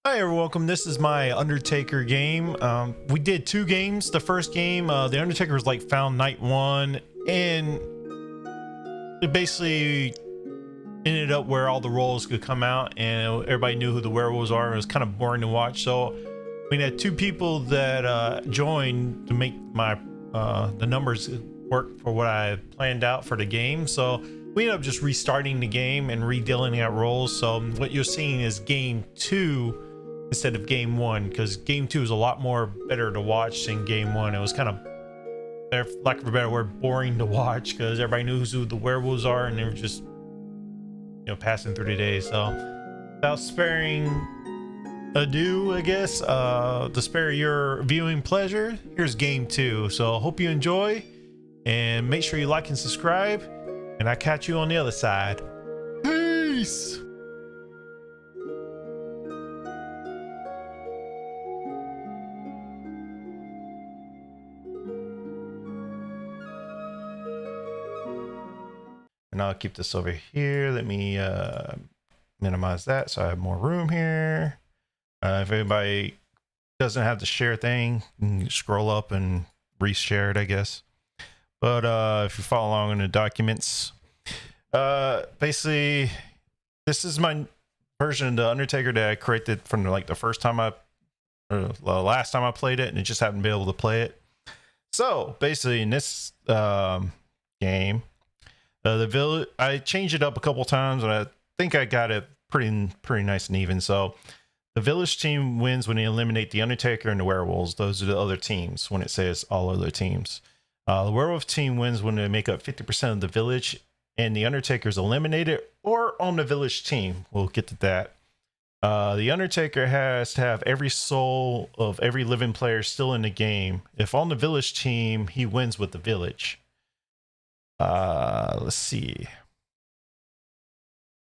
Hi everyone, welcome. This is my Undertaker game. We did two games. The first game, the Undertaker was like found night one, and it basically ended up where all the roles could come out, and everybody knew who the werewolves are. And it was kind of boring to watch. So we had two people that joined to make my the numbers work for what I planned out for the game. So we ended up just restarting the game and redealing out roles. So what you're seeing is game two instead of game one, because game two is a lot more better to watch than game one. It was kind of, for lack of a better word, boring to watch because everybody knew who the werewolves are and they were just, passing through the day. So without sparing ado, I guess, to spare your viewing pleasure, here's game two. So hope you enjoy and make sure you like and subscribe, and I catch you on the other side. Peace. And I'll keep this over here. Let me minimize that so I have more room here. If anybody doesn't have the share thing, you can scroll up and reshare it, I guess. But if you follow along in the documents, basically, this is my version of the Undertaker that I created from the first time or the last time I played it, and it just happened to be able to play it. So basically, in this game, the village, I changed it up a couple times, and I think I got it pretty nice and even. So the village team wins when they eliminate the Undertaker and the werewolves. Those are the other teams when it says all other teams. The werewolf team wins when they make up 50% of the village and the Undertaker is eliminated or on the village team. We'll get to that. The Undertaker has to have every soul of every living player still in the game. If on the village team, he wins with the village. Let's see.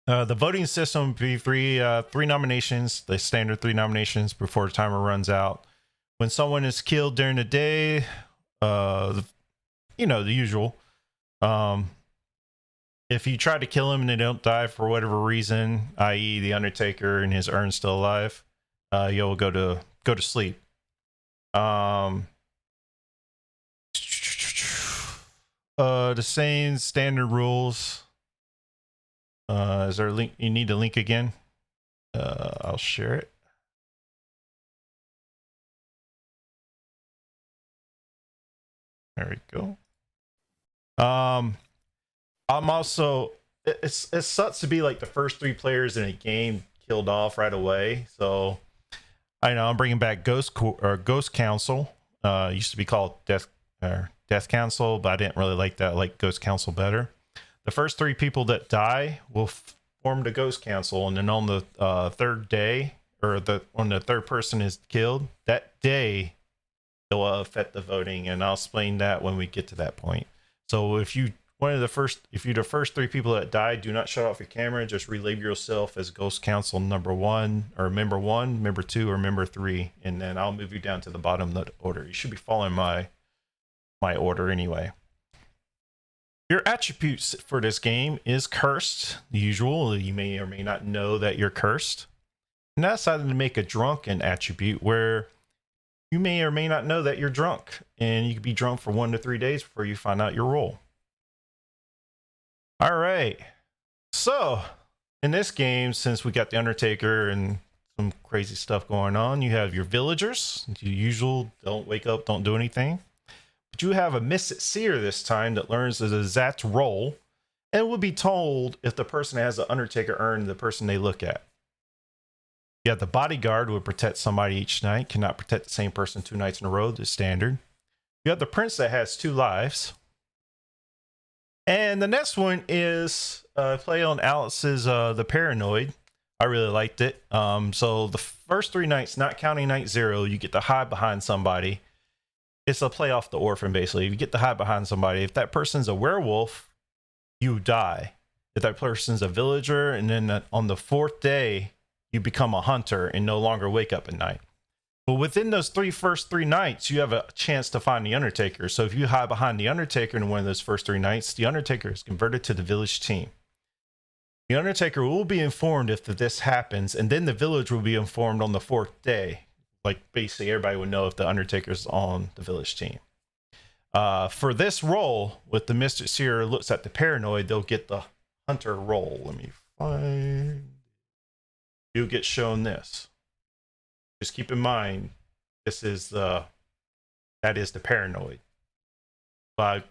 The voting system would be three nominations, the standard 3 nominations before the timer runs out. When someone is killed during the day, the usual. If you try to kill him and they don't die for whatever reason, i.e. the Undertaker and his urn's still alive, you'll go to sleep. The same standard rules. Is there a link? You need a link again? I'll share it. There we go. I'm also, it sucks to be like the first 3 players in a game killed off right away. So I know I'm bringing back Ghost Council. Used to be called Death Council, but I didn't really like that. I like Ghost Council better. The first 3 people that die will form the Ghost Council, and then on the third day, or when the third person is killed, that day it'll affect the voting, and I'll explain that when we get to that point. So if you're the first 3 people that die, do not shut off your camera. Just relabel yourself as Ghost Council number 1, or member 1, member 2, or member 3, and then I'll move you down to the bottom of the order. You should be following my order anyway. Your attributes for this game is cursed. The usual, you may or may not know that you're cursed. And I decided to make a drunken attribute where you may or may not know that you're drunk, and you could be drunk for 1 to 3 days before you find out your role. All right. So in this game, since we got the Undertaker and some crazy stuff going on, you have your villagers. The usual, don't wake up, don't do anything. But you have a Mystic Seer this time that learns the exact role and will be told if the person has the Undertaker urn the person they look at. You have the bodyguard who would protect somebody each night, cannot protect the same person 2 nights in a row, the standard. You have the prince that has 2 lives. And the next one is play on Alice's The Paranoid. I really liked it. So the first 3 nights, not counting night 0, you get to hide behind somebody. It's a play off the orphan, basically. You get to hide behind somebody. If that person's a werewolf, you die. If that person's a villager, and then on the 4th day, you become a hunter and no longer wake up at night. But within those first three nights, you have a chance to find the Undertaker. So if you hide behind the Undertaker in one of those first 3 nights, the Undertaker is converted to the village team. The Undertaker will be informed if this happens, and then the village will be informed on the 4th day. Like, basically, everybody would know if the Undertaker's on the village team. For this role, with the Mystic Seer looks at the Paranoid, they'll get the Hunter role. Let me find... You'll get shown this. Just keep in mind, this is the... That is the Paranoid. I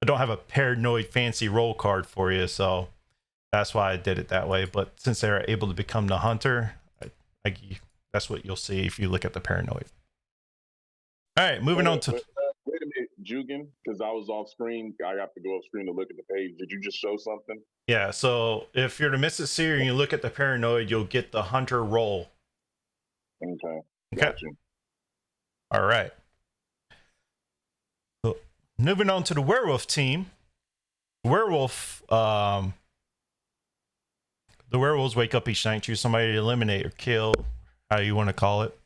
don't have a Paranoid fancy role card for you, so that's why I did it that way. But since they're able to become the Hunter, that's what you'll see if you look at the Paranoid. All right, moving on to... Wait a minute, Jugan, because I was off screen. I have to go off screen to look at the page. Did you just show something? Yeah, so if you're the Mystic Seer and you look at the Paranoid, you'll get the Hunter role. Okay. Gotcha. All right. So, moving on to the Werewolf team. Werewolf, the werewolves wake up each night, choose somebody to eliminate or kill, how you want to call it.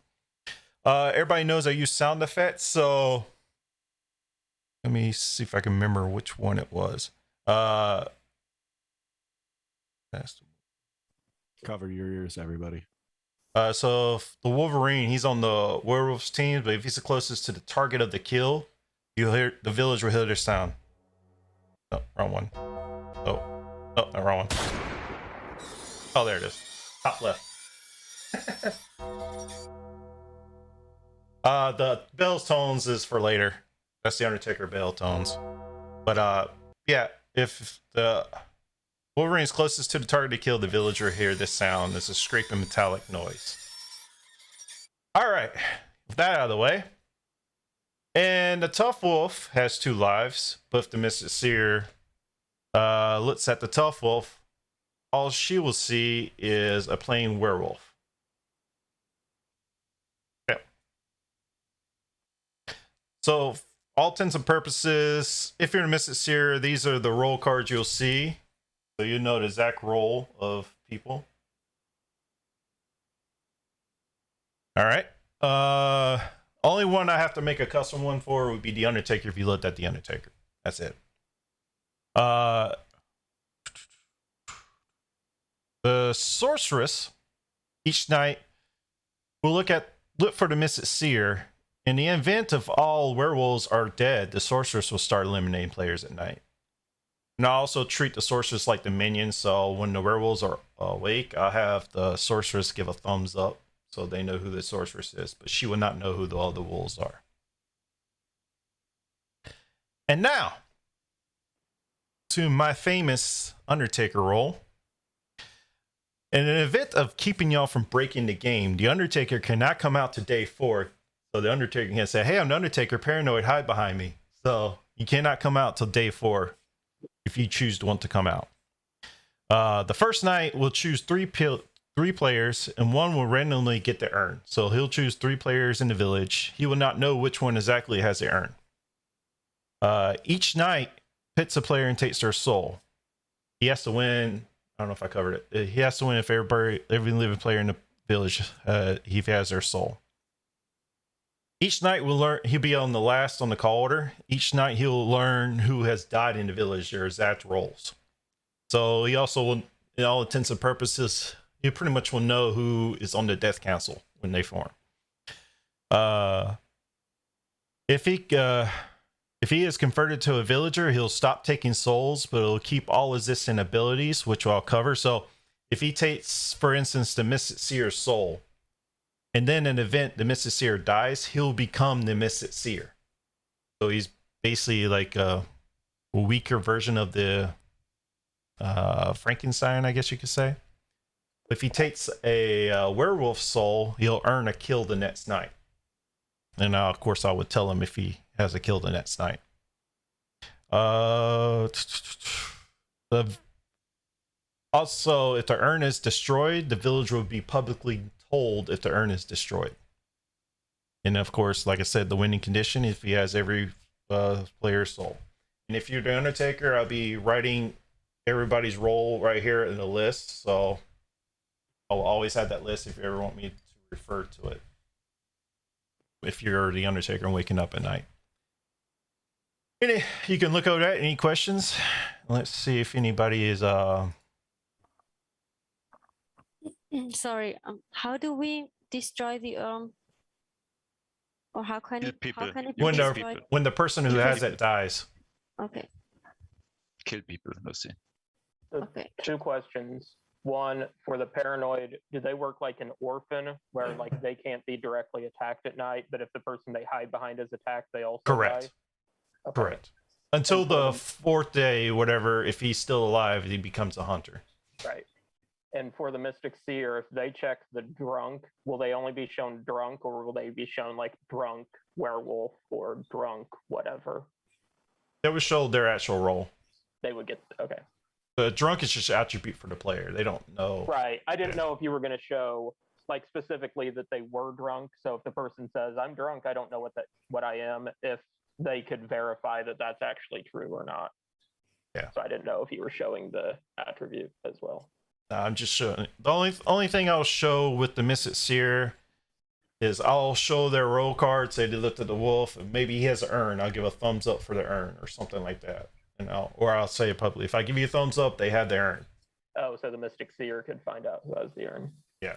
Everybody knows I use sound effects, so let me see if I can remember which one it was. Cover your ears, everybody. So the Wolverine, he's on the werewolves team, but if he's the closest to the target of the kill, you'll hear the village will hear their sound. Oh, wrong one. Oh, no, wrong one. Oh, there it is. Top left. The bell tones is for later. That's the Undertaker bell tones. But yeah, if the Wolverine's closest to the target to kill, the villager hear this sound. It's a scraping metallic noise. Alright, with that out of the way. And the Tough Wolf has 2 lives, but if the Mystic Seer looks at the Tough Wolf, all she will see is a plain werewolf. Okay. So, all intents and purposes, if you're a Mystic Seer, these are the role cards you'll see. So you know the exact role of people. All right. Only one I have to make a custom one for would be the Undertaker if you looked at the Undertaker. That's it. The Sorceress each night will look for the Mystic Seer. In the event of all werewolves are dead, the Sorceress will start eliminating players at night. And I also treat the Sorceress like the minion, so when the werewolves are awake, I'll have the Sorceress give a thumbs up so they know who the Sorceress is, but she will not know who all the wolves are. And now, to my famous Undertaker role. In an event of keeping y'all from breaking the game, the Undertaker cannot come out to day 4. So the Undertaker can say, hey, I'm the Undertaker, Paranoid, hide behind me. So you cannot come out till day 4. If you choose to want to come out. The first night we'll choose 3 players, and one will randomly get the urn. So he'll choose 3 players in the village. He will not know which one exactly has the urn. Each night pits a player and takes their soul. He has to win. I don't know if I covered it. He has to win if every living player in the village he has their soul. Each night we'll learn. He'll be on the last on the call order. Each night he'll learn who has died in the village, their exact roles. So he also will, in all intents and purposes, he pretty much will know who is on the death council when they form. If he is converted to a villager, he'll stop taking souls, but he'll keep all existing abilities, which I'll cover. So if he takes, for instance, the Mystic Seer's soul, and then in an event the Mystic Seer dies, he'll become the Mystic Seer. So he's basically like a weaker version of the Frankenstein, I guess you could say. If he takes a werewolf soul, he'll earn a kill the next night. And of course, I would tell him if he has a kill the next night. Also, if the urn is destroyed, the village will be publicly told if the urn is destroyed. And of course, like I said, the winning condition if he has every player's soul. And if you're the Undertaker, I'll be writing everybody's role right here in the list. So I'll always have that list if you ever want me to refer to it. If you're the Undertaker and waking up at night. You can look over that. Any questions? Let's see if anybody is Sorry. How do we destroy the or how can Kill it people. how can it You be When kill the destroyed? people. when the person who Because- has it dies. Okay. Kill people, Lucy. Okay. 2 questions. One, for the paranoid, do they work like an orphan where like they can't be directly attacked at night, but if the person they hide behind is attacked, they also Correct. die? Okay. Correct. Until And for the the- 4th day, whatever, if he's still alive, he becomes a hunter. Right. And for the Mystic Seer, if they check the drunk, will they only be shown drunk or will they be shown like drunk werewolf or drunk whatever? They would show their actual role. They would get okay. The drunk is just an attribute for the player. They don't know. Right. I didn't Yeah. know if you were going to show like specifically that they were drunk. So if the person says I'm drunk, I don't know what I am. If they could verify that that's actually true or not. Yeah. So I didn't know if you were showing the attribute as well. I'm just showing. The only thing I'll show with the Mystic Seer is I'll show their roll card, say they lifted the wolf, and maybe he has an urn. I'll give a thumbs up for the urn or something like that. And I'll say it publicly. If I give you a thumbs up, they had the urn. Oh, so the Mystic Seer could find out who has the urn. Yeah.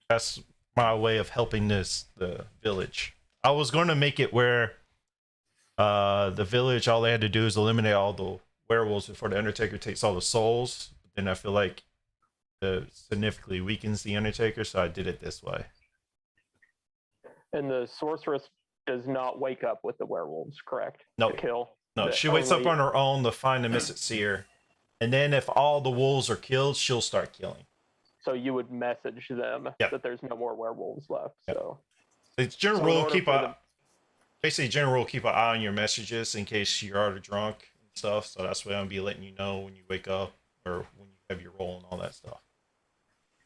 That's my way of helping the village. I was going to make it where the village, all they had to do is eliminate all the werewolves before the Undertaker takes all the souls. Then I feel like it significantly weakens the Undertaker, so I did it this way. And the sorceress does not wake up with the werewolves, correct? No. To kill. No, The she wakes up only- on her own to find the Mystic Seer, and then if all the wolves are killed, she'll start killing. So you would message them Yeah. that there's no more werewolves left. Yeah. So It's general So in rule, order keep for a them- basically general rule, keep an eye on your messages in case you're already drunk and stuff. So that's why I'm be letting you know when you wake up or when you have your roll and all that stuff.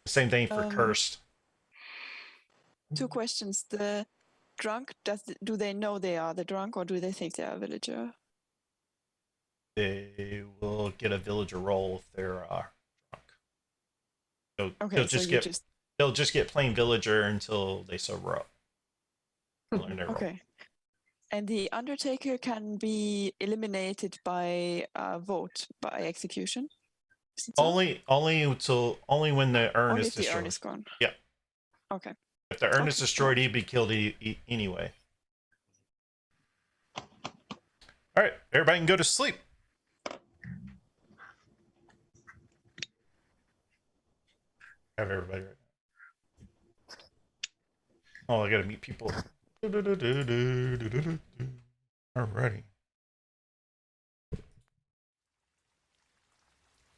Same thing for cursed. 2 questions. The drunk, do they know they are the drunk or do they think they are a villager? They will get a villager roll if they're drunk. Okay, They'll so just you get they'll just get plain villager until they sober up. Learn their role. Okay. And the Undertaker can be eliminated by vote, by execution? Is it so? Only when the urn Only is if the destroyed. urn is gone. Yeah. Okay. If the urn is Okay. destroyed, he'd be killed anyway. All right, everybody can go to sleep. Have everybody right now. Oh, I gotta meet people. Alrighty.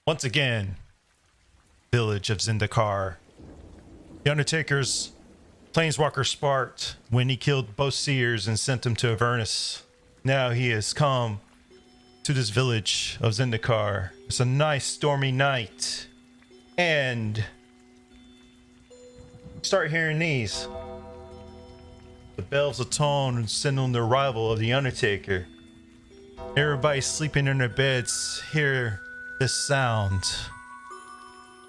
Once again, village of Zendikar. The Undertaker's planeswalker sparked when he killed both seers and sent them to Avernus. Now he has come to this village of Zendikar. It's a nice stormy night. And start hearing these. The bells of tone signal the arrival of the Undertaker. Everybody sleeping in their beds hear this sound.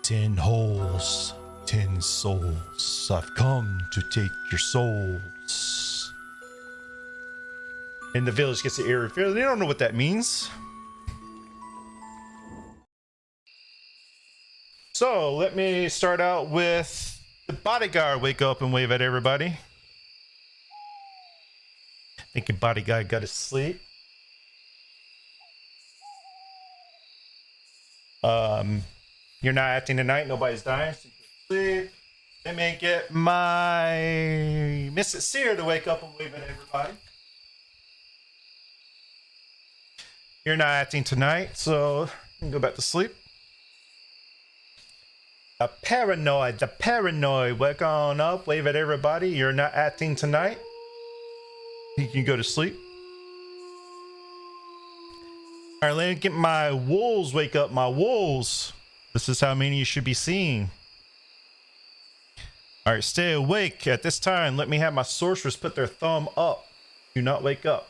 10 holes, 10 souls. I've come to take your souls. And the village gets the eerie feeling. They don't know what that means. So let me start out with the bodyguard. Wake up and wave at everybody. I think your bodyguard got to sleep. You're not acting tonight. Nobody's dying. So you can sleep. Let me get my Mystic Seer to wake up and wave at everybody. You're not acting tonight, so you can go back to sleep. The paranoid, wake on up, wave at everybody. You're not acting tonight. You can go to sleep. All right, let me get my wolves, wake up my wolves. This is how many you should be seeing. All right, stay awake at this time. Let me have my sorceress put their thumb up. Do not wake up.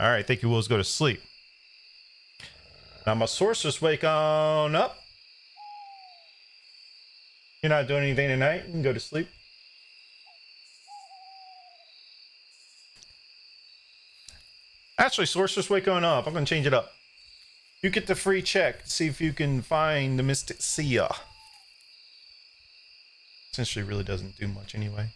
All right, thank you, wolves. Go to sleep. Now my sorceress, wake on up. You're not doing anything tonight. You can go to sleep. Actually, sorceress, wake on up. I'm going to change it up. You get the free check. See if you can find the Mystic Seer. Essentially, really doesn't do much anyway.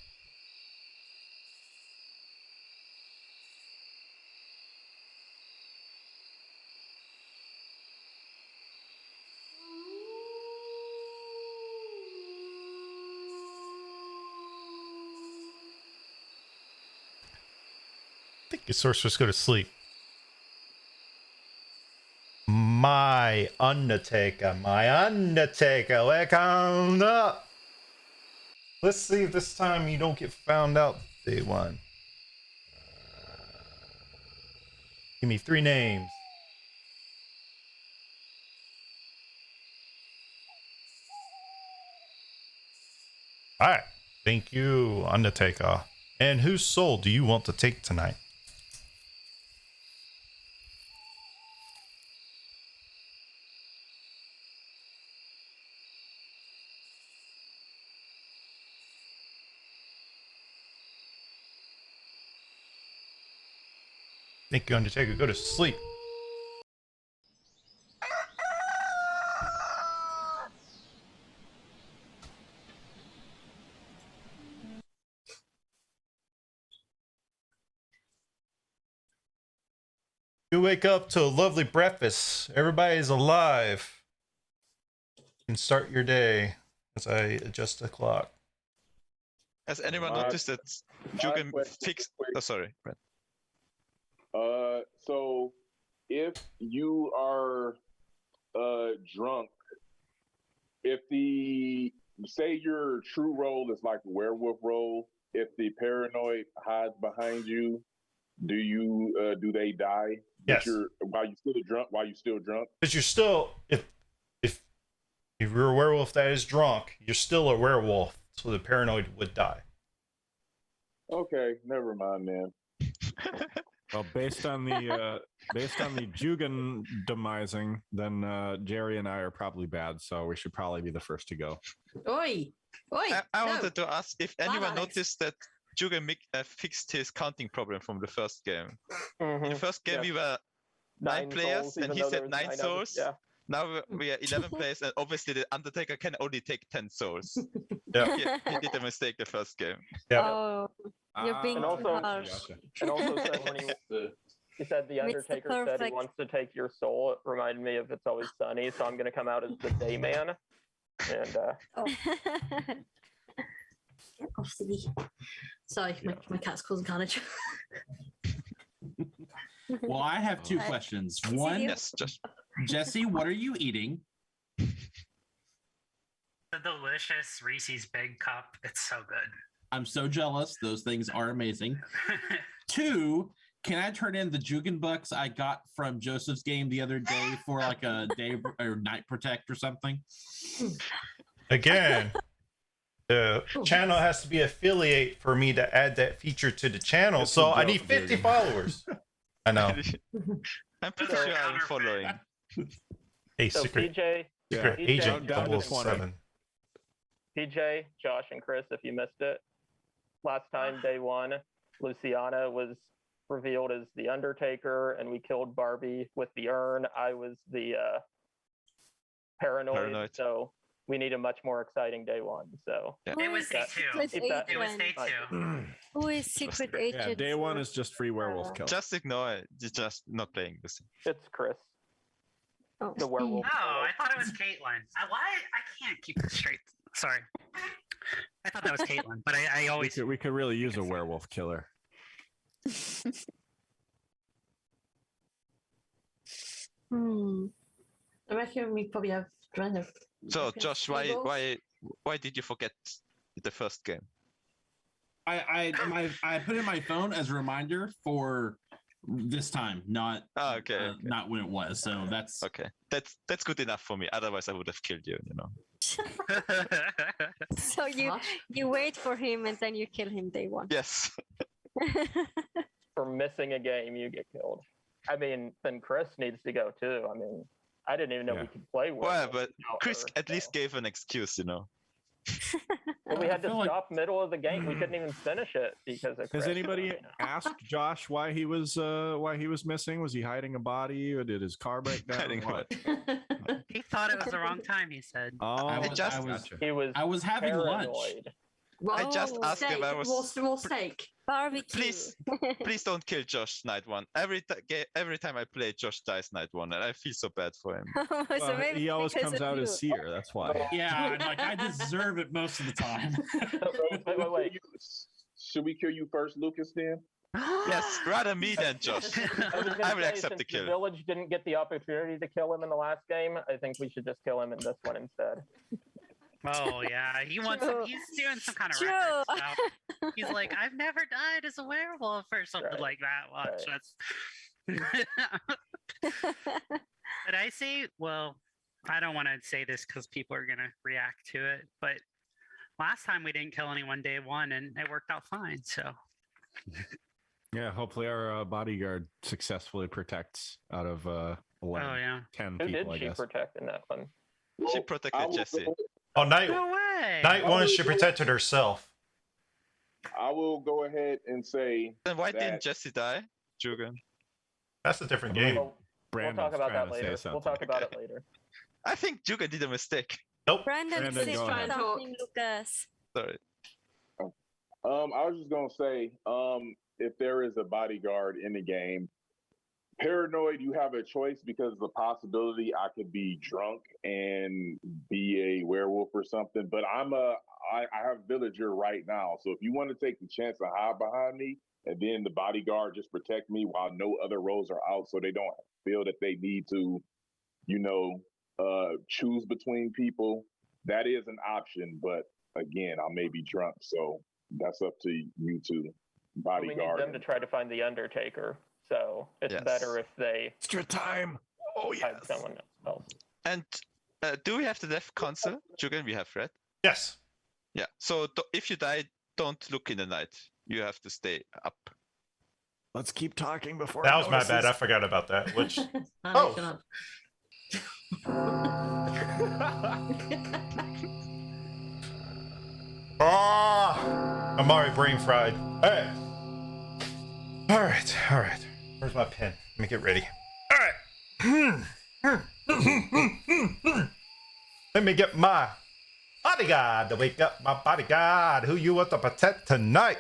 I think your sorcerers go to sleep. My Undertaker, wake on up. Let's see if this time you don't get found out, day one. Give me 3 names. All right. Thank you, Undertaker. And whose soul do you want to take tonight? Thank you, Undertaker. Go to sleep. You wake up to a lovely breakfast. Everybody's alive. You can start your day as I adjust the clock. Has anyone Uh, noticed that Jugan fixed? Oh, sorry, Brent. So if you are drunk, if the say your true role is like a werewolf role, if the paranoid hides behind you, do they die? Yes. While you still drunk. Because you're still, if you're a werewolf that is drunk, you're still a werewolf, so the paranoid would die. Okay, never mind then. Well, based on the Jugan demising, then Jerry and I are probably bad, so we should probably be the first to go. Oi! Oi! I no. wanted to ask if Bad, anyone Alex. noticed that Jugan fixed his counting problem from the first game. In the first game, we were 9 players, souls, and even he though said there was 9 others. souls. Yeah. Now we are 11 players, and obviously the Undertaker can only take 10 souls. Yeah. he did a mistake the first game. Yeah. Oh, you're being And too also- harsh. Gotcha. And also said when he said the Mr. Undertaker said he Perfect. wants to take your soul, it reminded me of It's Always Sunny, so I'm gonna come out as the day man. And Get off the knee. Sorry, my cat's causing carnage. Well, I have 2 Right. questions. Is it One, you? Yes, just Jesse, what are you eating? The delicious Reese's Big Cup. It's so good. I'm so jealous. Those things are amazing. 2, can I turn in the Jugan bucks I got from Joseph's game the other day for like a day or night protect or something? Again, the channel has to be affiliate for me to add that feature to the channel, It's so a I joke, need 50 dude. followers. I know. I'm pretty So sure I'm counterfeit. following. Hey, so secret PJ, Yeah. agent Down to 007. PJ, Josh, and Chris, if you missed it, last time, day one, Luciana was revealed as the Undertaker, and we killed Barbie with the urn. I was the paranoid. So we need a much more exciting day one. So Yeah. It was day two. If that- It was day Right. two. Who is secret Yeah, agent? Yeah, day 1 is just free werewolf kill. Just ignore it. You're just not playing this. it's Chris, Oh. the werewolf. Oh, I thought it was Caitlin. Why? I can't keep this straight. Sorry. I thought that was Caitlin, but I We always. could really use a werewolf killer. I reckon we probably have trying to. So, Josh, why did you forget the first game? I put in my phone as a reminder for this time, not Okay. not when it was. So that's Okay, that's good enough for me. Otherwise, I would have killed you. You know. So you wait for him and then you kill him day one. Yes. For missing a game, you get killed. I mean, then Chris needs to go too. I mean, I didn't even know Yeah. we could play Well, werewolf but without Chris her, at so. least gave an excuse. You know. But we had to feel like- stop middle of the game. We couldn't even finish it because of. Has Chris. anybody asked Josh why he was missing? Was he hiding a body, or did his car break down? Hiding a What? He thought it was the wrong time, he said. Oh, I just- gotcha. He was. I was having lunch. paranoid. I just Whoa, asked if steak. I was- More steak. Barbecue. Please don't kill Josh night one. Every time I play, Josh dies night one, and I feel so bad for him. So Well, maybe he always because comes of out you. as seer. That's why. Yeah, and, like I deserve it most of the time. Wait. Should we kill you first, Lucas? Then Yes, rather me than Josh. I was gonna I will say, accept the since kill. village didn't get the opportunity to kill him in the last game, I think we should just kill him in this one instead. Oh yeah, he wants. True. He's doing some kind of True. record stuff. He's like, I've never died as a werewolf or something Right. like that. Watch, Right. that's. But I say, well, I don't want to say this because people are gonna react to it. But last time we didn't kill anyone day one, and it worked out fine. So Yeah, hopefully our bodyguard successfully protects out of 11, oh yeah, 10 Who people, I did she guess. protect in that one? She I protected will Jesse. go- Oh, night no way. night one, she protected herself. I will go ahead and say Then why that- didn't Jesse die, Jugan? That's a different game. We'll Brandon's talk about trying that to say later. We'll something. talk about it later. I think Jugan did a mistake. Brandon, Brandon, please go try ahead. something, Lucas. Sorry. I was just gonna say, if there is a bodyguard in the game, paranoid, you have a choice because of the possibility I could be drunk and be a werewolf or something. But I have villager right now, so if you want to take the chance to hide behind me, and then the bodyguard just protect me while no other roles are out, so they don't feel that they need to, choose between people. That is an option, but again, I may be drunk, so that's up to you two. But we need Bodyguard. them to try to find the Undertaker. So it's Yes. better if they Extra time. Oh hide yes. someone else. And do we have the death console? Jugan, we have, right? Yes. Yeah. So if you die, don't look in the night. You have to stay up. Let's keep talking before. That he was my bad. I notices. forgot about that. Which Oh. Oh. I'm already brain fried. All right. All right. All right. Where's my pen? Let me get ready. All right. Let me get my bodyguard to wake up. My bodyguard. Who you want to protect tonight?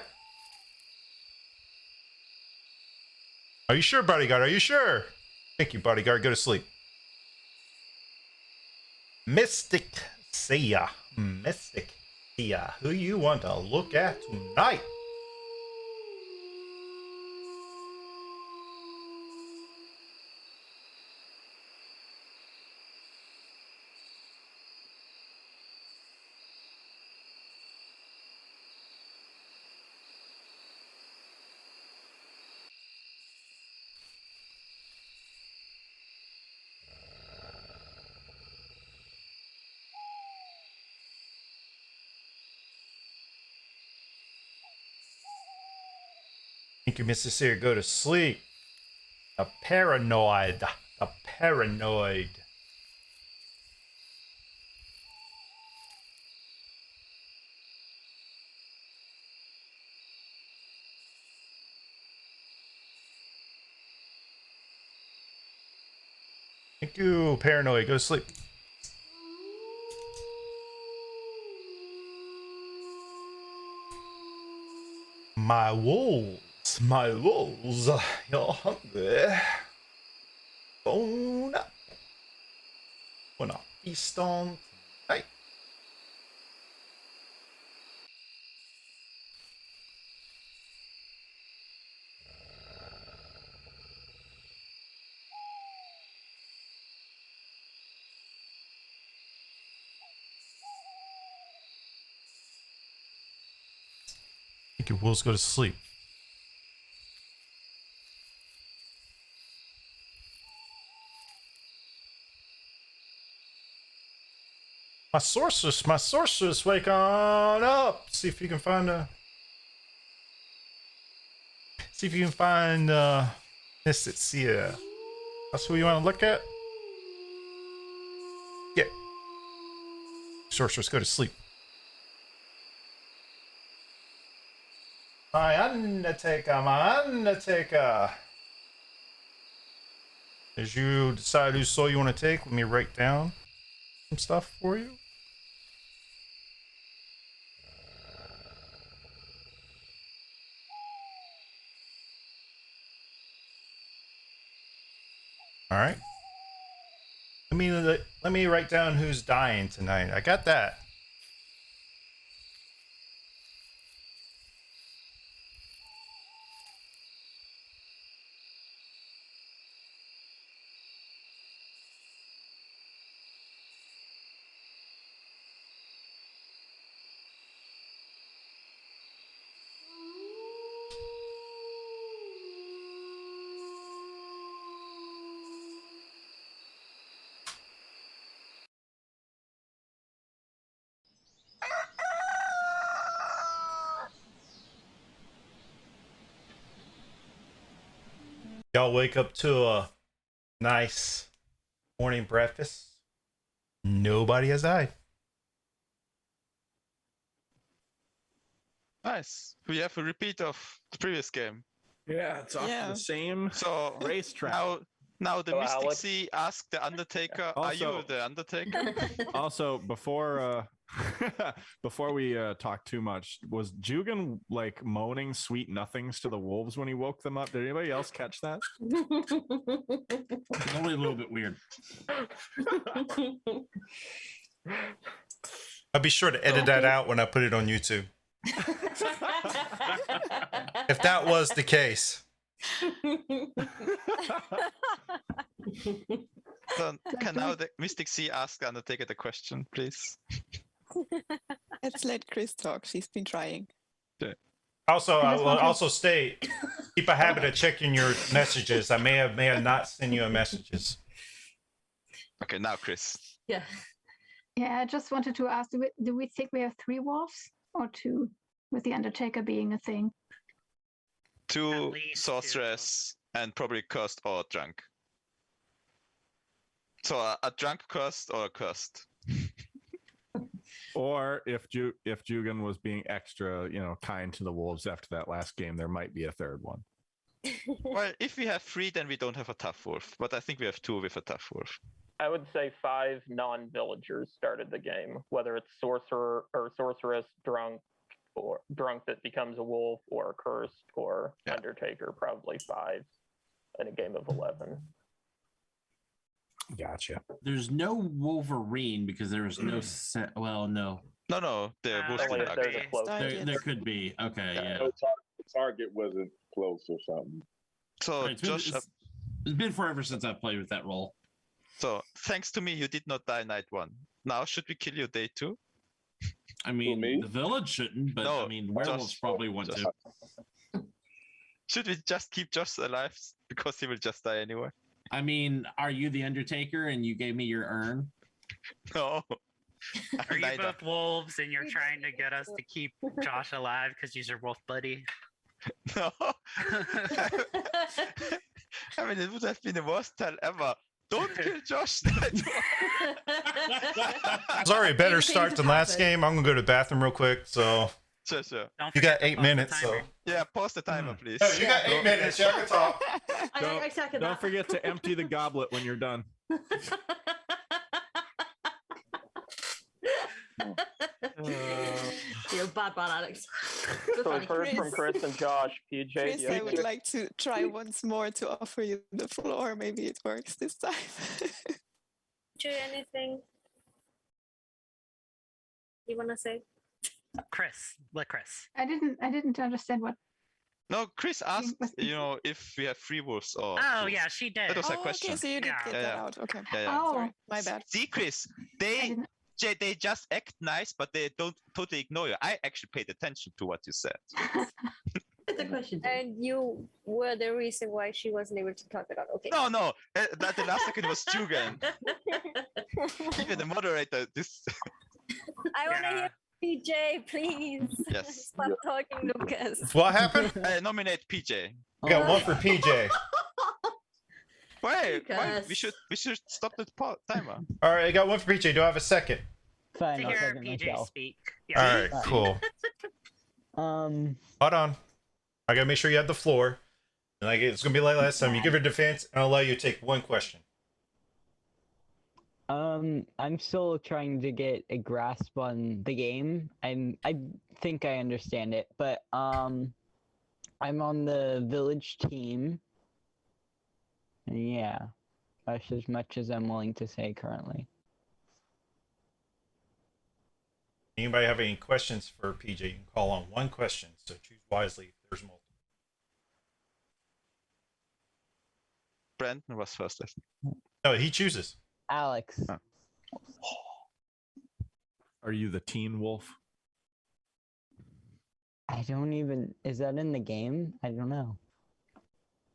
Are you sure, bodyguard? Are you sure? Thank you, bodyguard. Go to sleep. Mystic Sia. Mystic Sia. Who you want to look at tonight? Thank you, Mr. Sear. Go to sleep. A paranoid. A paranoid. Thank you, paranoid. Go to sleep. My wolves, you're hungry. Bone up. Wanna feast on tonight? I think your wolves go to sleep. My sorceress, wake on up. See if you can find this it's here. That's who you want to look at? Yeah. Sorceress, go to sleep. My Undertaker, my Undertaker. As you decide whose soul you want to take, let me write down some stuff for you. All right. Let me write down who's dying tonight. I got that. Y'all wake up to a nice morning breakfast. Nobody has died. Nice. We have a repeat of the previous game. Yeah, it's off to the same So racetrack. Now the So, Mystic Alex- Sea asked the Undertaker, "Are you Also- the Undertaker?" Also, before before we talk too much, was Jugan like moaning sweet nothings to the wolves when he woke them up? Did anybody else catch that? It's only a little bit weird. I'll be sure to edit that out when I put it on YouTube. If that was the case. So can now the Mystic Sea ask the Undertaker the question, please? Let's let Chris talk. She's been trying. Also, I just will want to- also state, keep a habit of checking your messages. I may have not sent you a messages. Okay, now Chris. Yeah. Yeah, I just wanted to ask, do we think we have 3 wolves or 2, with the Undertaker being a thing? Two least sorceress and probably cursed or drunk. So a drunk cursed or a cursed. Or if Jugan was being extra, kind to the wolves after that last game, there might be a third one. Well, if we have 3, then we don't have a tough wolf. But I think we have 2 with a tough wolf. I would say 5 non-villagers started the game, whether it's sorcerer or sorceress, drunk, or drunk that becomes a wolf, or cursed, or Yeah. Undertaker. Probably 5 in a game of 11. Gotcha. There's no Wolverine because there was no set. Well, no, No, the wolf Only if can there's act. a close. there could be. Okay, yeah. No target wasn't close or something. So Right, Josh, it's been forever since I've played with that role. so thanks to me, you did not die night 1. Now should we kill you day 2? I mean, me? the village shouldn't, but No, I mean, werewolves Josh. probably want Josh. to. Should we just keep Josh alive because he will just die anyway? I mean, are you the Undertaker and you gave me your urn? No. Are you Neither. both wolves and you're trying to get us to keep Josh alive because he's your wolf buddy? No. I mean, it would have been the worst tell ever. Don't kill Josh. It's already a better start than last game. I'm gonna go to the bathroom real quick. So Sure. Don't you forget got to 8 pause the minutes. So timer. Yeah, pause the timer, please. you got 8 minutes. Y'all can talk. I second Don't that. forget to empty the goblet when you're done. You're a bad man, Alex. So we've heard from Chris and Josh. PJ, Chris, do you I have would like to try once more to offer you the floor. Maybe it works this time. Do anything you wanna say? Chris, let Chris. I didn't understand what. No, Chris asked, was- if we have 3 wolves or. Oh wolves. yeah, she did. That was a Oh, question. okay, so you did Yeah. get Yeah, that yeah. out. Okay. Yeah. Oh, Sorry, my bad. See, Chris, I they just act nice, but they don't totally ignore you. I actually paid attention to what you said. The question. And you were the reason why she wasn't able to talk it out. Okay. No, that the last second was Jugan. Even the moderator, this. I want to Yeah. hear PJ, please. Yes. Stop talking, Lucas. What happened? Nominate PJ. We got 1 for PJ. Why? Lucas. We should stop the timer. All right, I got 1 for PJ. Do I have a second? Fine, To I'll hear second PJ myself. speak. All Yeah. right, cool. Um, Hold on. I gotta make sure you have the floor. And like it's gonna be like last time. You give your defense, and I'll allow you to take one question. I'm still trying to get a grasp on the game. I think I understand it, but I'm on the village team. And yeah, that's as much as I'm willing to say currently. Anybody have any questions for PJ? You can call on one question, so choose wisely if there's multiple. Brandon was first, I think. No, he chooses. Alex. Oh. Are you the teen wolf? I don't even. Is that in the game? I don't know.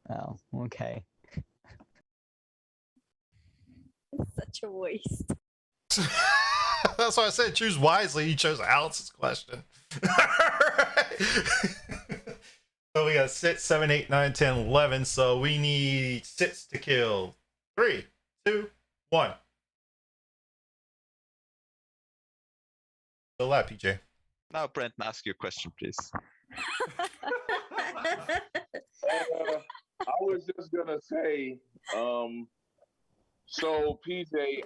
Oh, okay. Such a waste. That's why I said choose wisely. You chose Alex's question. So we got 6, 7, 8, 9, 10, 11. So we need 6 to kill. 3, 2, 1. Still alive, PJ. Now, Brandon, ask your question, please. I was just gonna say, so PJ,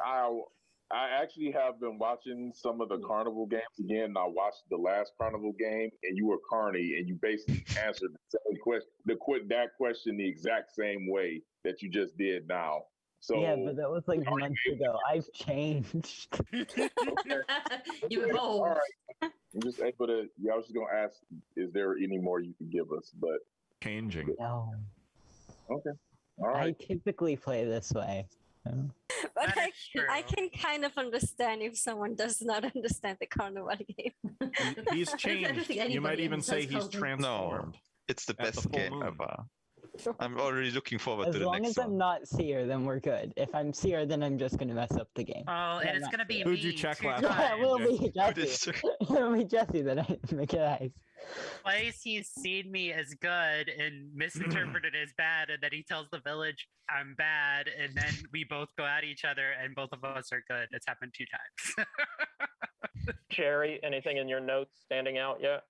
I actually have been watching some of the carnival games again. And I watched the last carnival game, and you were Carney, and you basically answered the same question, that question the exact same way that you just did now. So yeah, but that was like months ago. I've changed. You evolved. All right. I'm just able to. Yeah, I was just gonna ask, is there any more you can give us? But changing. No. Okay. All right. I typically play this way. So. But I can kind of understand if someone does not understand the carnival game. He's changed. You might even say he's transformed. No, it's the best game ever. I'm already looking forward as to the long next as one. I'm not Seer, then we're good. If I'm Seer, then I'm just gonna mess up the game. Oh, and it's gonna be Who'd me. you check last Yeah, time? it will be Jesse. It will be Jesse that I make it eyes. Twice he's seen me as good and misinterpreted as bad, and then he tells the village I'm bad, and then we both go at each other, and both of us are good. It's happened 2 times. Jerry, anything in your notes standing out yet?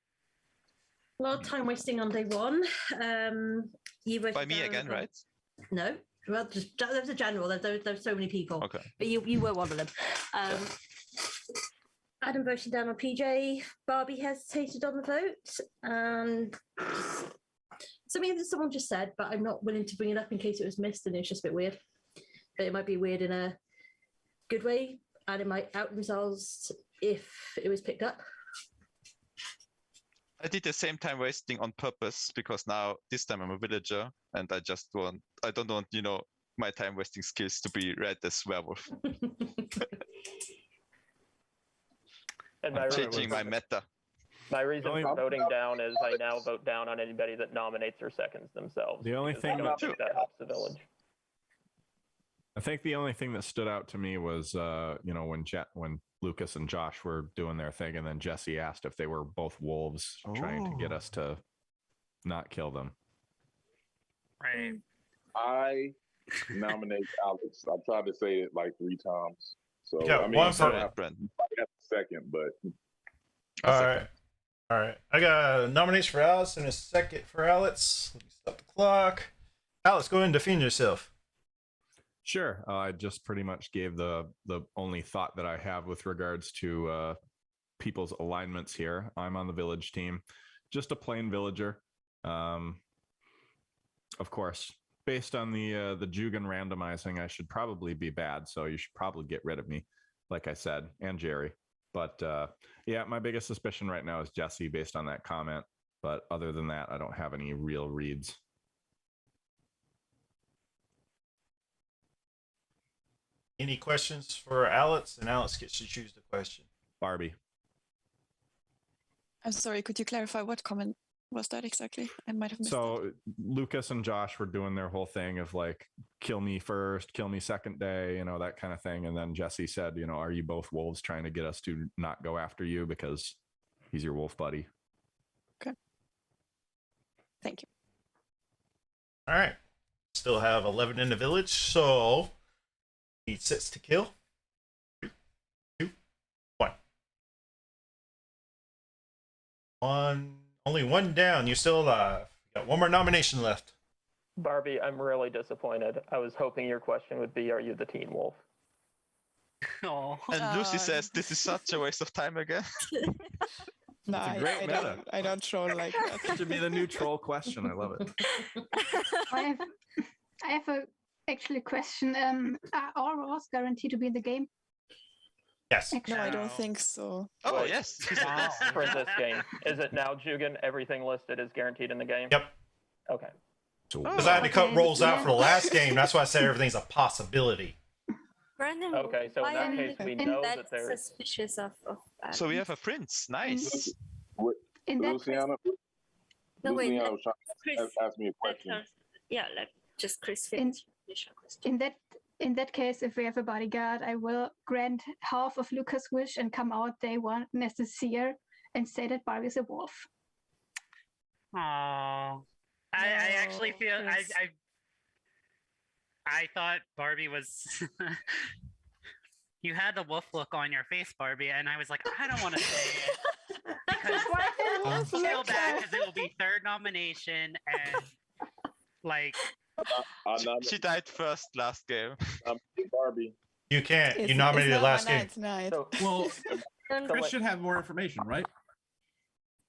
A lot of time wasting on day one. You By me again, right? No. Well, just there's a general. There's so many people. Okay. But you were one of them. Adam voted down on PJ. Barbie hesitated on the vote. And something that someone just said, but I'm not willing to bring it up in case it was missed and it's just a bit weird. But it might be weird in a good way, and it might out themselves if it was picked up. I did the same time wasting on purpose because now this time I'm a villager and I don't want, my time wasting skills to be read as werewolf. And I'm changing my meta. My reason for voting down is I now vote down on anybody that nominates or seconds themselves. The only thing that helps the village. I think the only thing that stood out to me was, when Lucas and Josh were doing their thing, and then Jesse asked if they were both wolves, trying to get us to not kill them. Right. I nominate Alex. I've tried to say it like 3 times. So Yeah, I mean, one for I got the second, but all right. I got a nomination for Alice and a second for Alex. Let me stop the clock. Alex, go ahead and defend yourself. Sure. I just pretty much gave the only thought that I have with regards to people's alignments here. I'm on the village team, just a plain villager. Of course, based on the Jugan randomizing, I should probably be bad, so you should probably get rid of me, like I said, and Jerry. But yeah, my biggest suspicion right now is Jesse, based on that comment. But other than that, I don't have any real reads. Any questions for Alex? And Alex gets to choose the question. Barbie. I'm sorry, could you clarify what comment was that exactly? I might have missed So Lucas and Josh were doing their whole thing of like, kill me first, kill me second day, that kind of thing. And then Jesse said, are you both wolves, trying to get us to not go after you because he's your wolf buddy? Okay. Thank you. All right. Still have 11 in the village, so need 6 to kill. 3, 2, 1. Only 1 down. You're still alive. Got one more nomination left. Barbie, I'm really disappointed. I was hoping your question would be, are you the teen wolf? Oh. And Lucy says this is such a waste of time again. No, It's a great meta. I don't troll like That that. should be the new troll question. I love it. I have a actually question. Are all roles guaranteed to be in the game? Yes. No, I don't No. think so. Oh, yes. Wow. For this game. Is it now, Jugan? Everything listed is guaranteed in the game? Yep. Okay. Because I had to cut Okay, rolls out yeah. for the last game. That's why I said everything's a possibility. Brandon, Okay, so in why that are case, you we in know that that there's... suspicious of So we have a prince. Nice. In that Luciana, No, wait, Luciana let was trying Chris. to ask me a let question. her- yeah, let just Chris finish your question. in that case, if we have a bodyguard, I will grant half of Lucas' wish and come out day one as the seer and say that Barbie's a wolf. Aw. I actually No, feel Chris. I thought Barbie was you had the wolf look on your face, Barbie, and I was like, I don't want to say it because I feel bad because it will be third nomination and like I'm She died first last game. Barbie. You can't. It's- You nominated it's it last not game. tonight. So, Well, Don't- So Chris what- should have more information, right?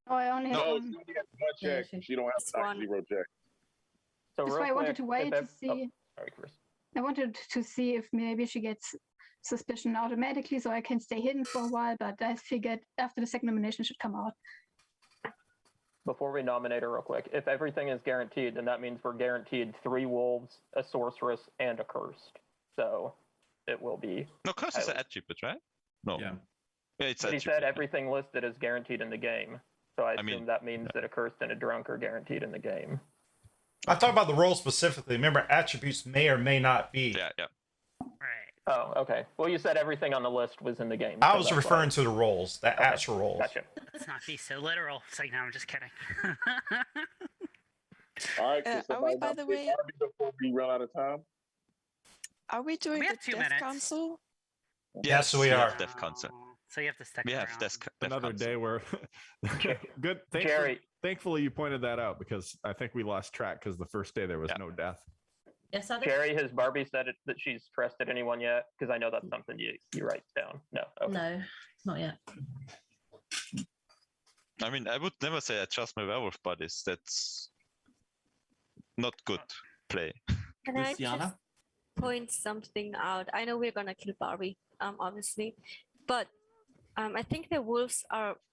Oh, I only have No, one. she only has one check. Yeah, She don't have Just one. 0 check. so That's real why I wanted quick, to if wait to ev- see. oh, sorry, Chris. I wanted to see if maybe she gets suspicion automatically, so I can stay hidden for a while. But I figured after the second nomination should come out. Before we nominate her real quick, if everything is guaranteed, then that means we're guaranteed 3 wolves, a sorceress, and a cursed. So it will be. No, curse is an Highly- attribute, right? No. Yeah. Yeah, it's But he attribute. said everything listed is guaranteed in the game. So I assume mean, that means that a cursed and a drunk are guaranteed in the game. I talked about the role specifically. Remember, attributes may or may not be. Yeah, yeah. right. Oh, okay. Well, you said everything on the list was in the game. I so was that's referring why. to the roles, the Okay, actual roles. Gotcha. Let's not be so literal. It's like, no, I'm just kidding. All right. Are so we, somebody by the nominate way- Barbie before we run out of time. Are we doing We the have 2 Death minutes. Council? Yes, we are. have Death Council. So you have to stick We around. have Death Another Council. day where good. Jerry. Thankfully, you pointed that out because I think we lost track because the first day there was Yeah. no death. Yes, Adam. Jerry, has Barbie said that she's trusted anyone yet? Because I know that's something you write down. No. Okay. No, not yet. I mean, I would never say I trust my werewolf buddies. That's not good play. Can I just Luciana? point something out? I know we're gonna kill Barbie, obviously, but I think the wolves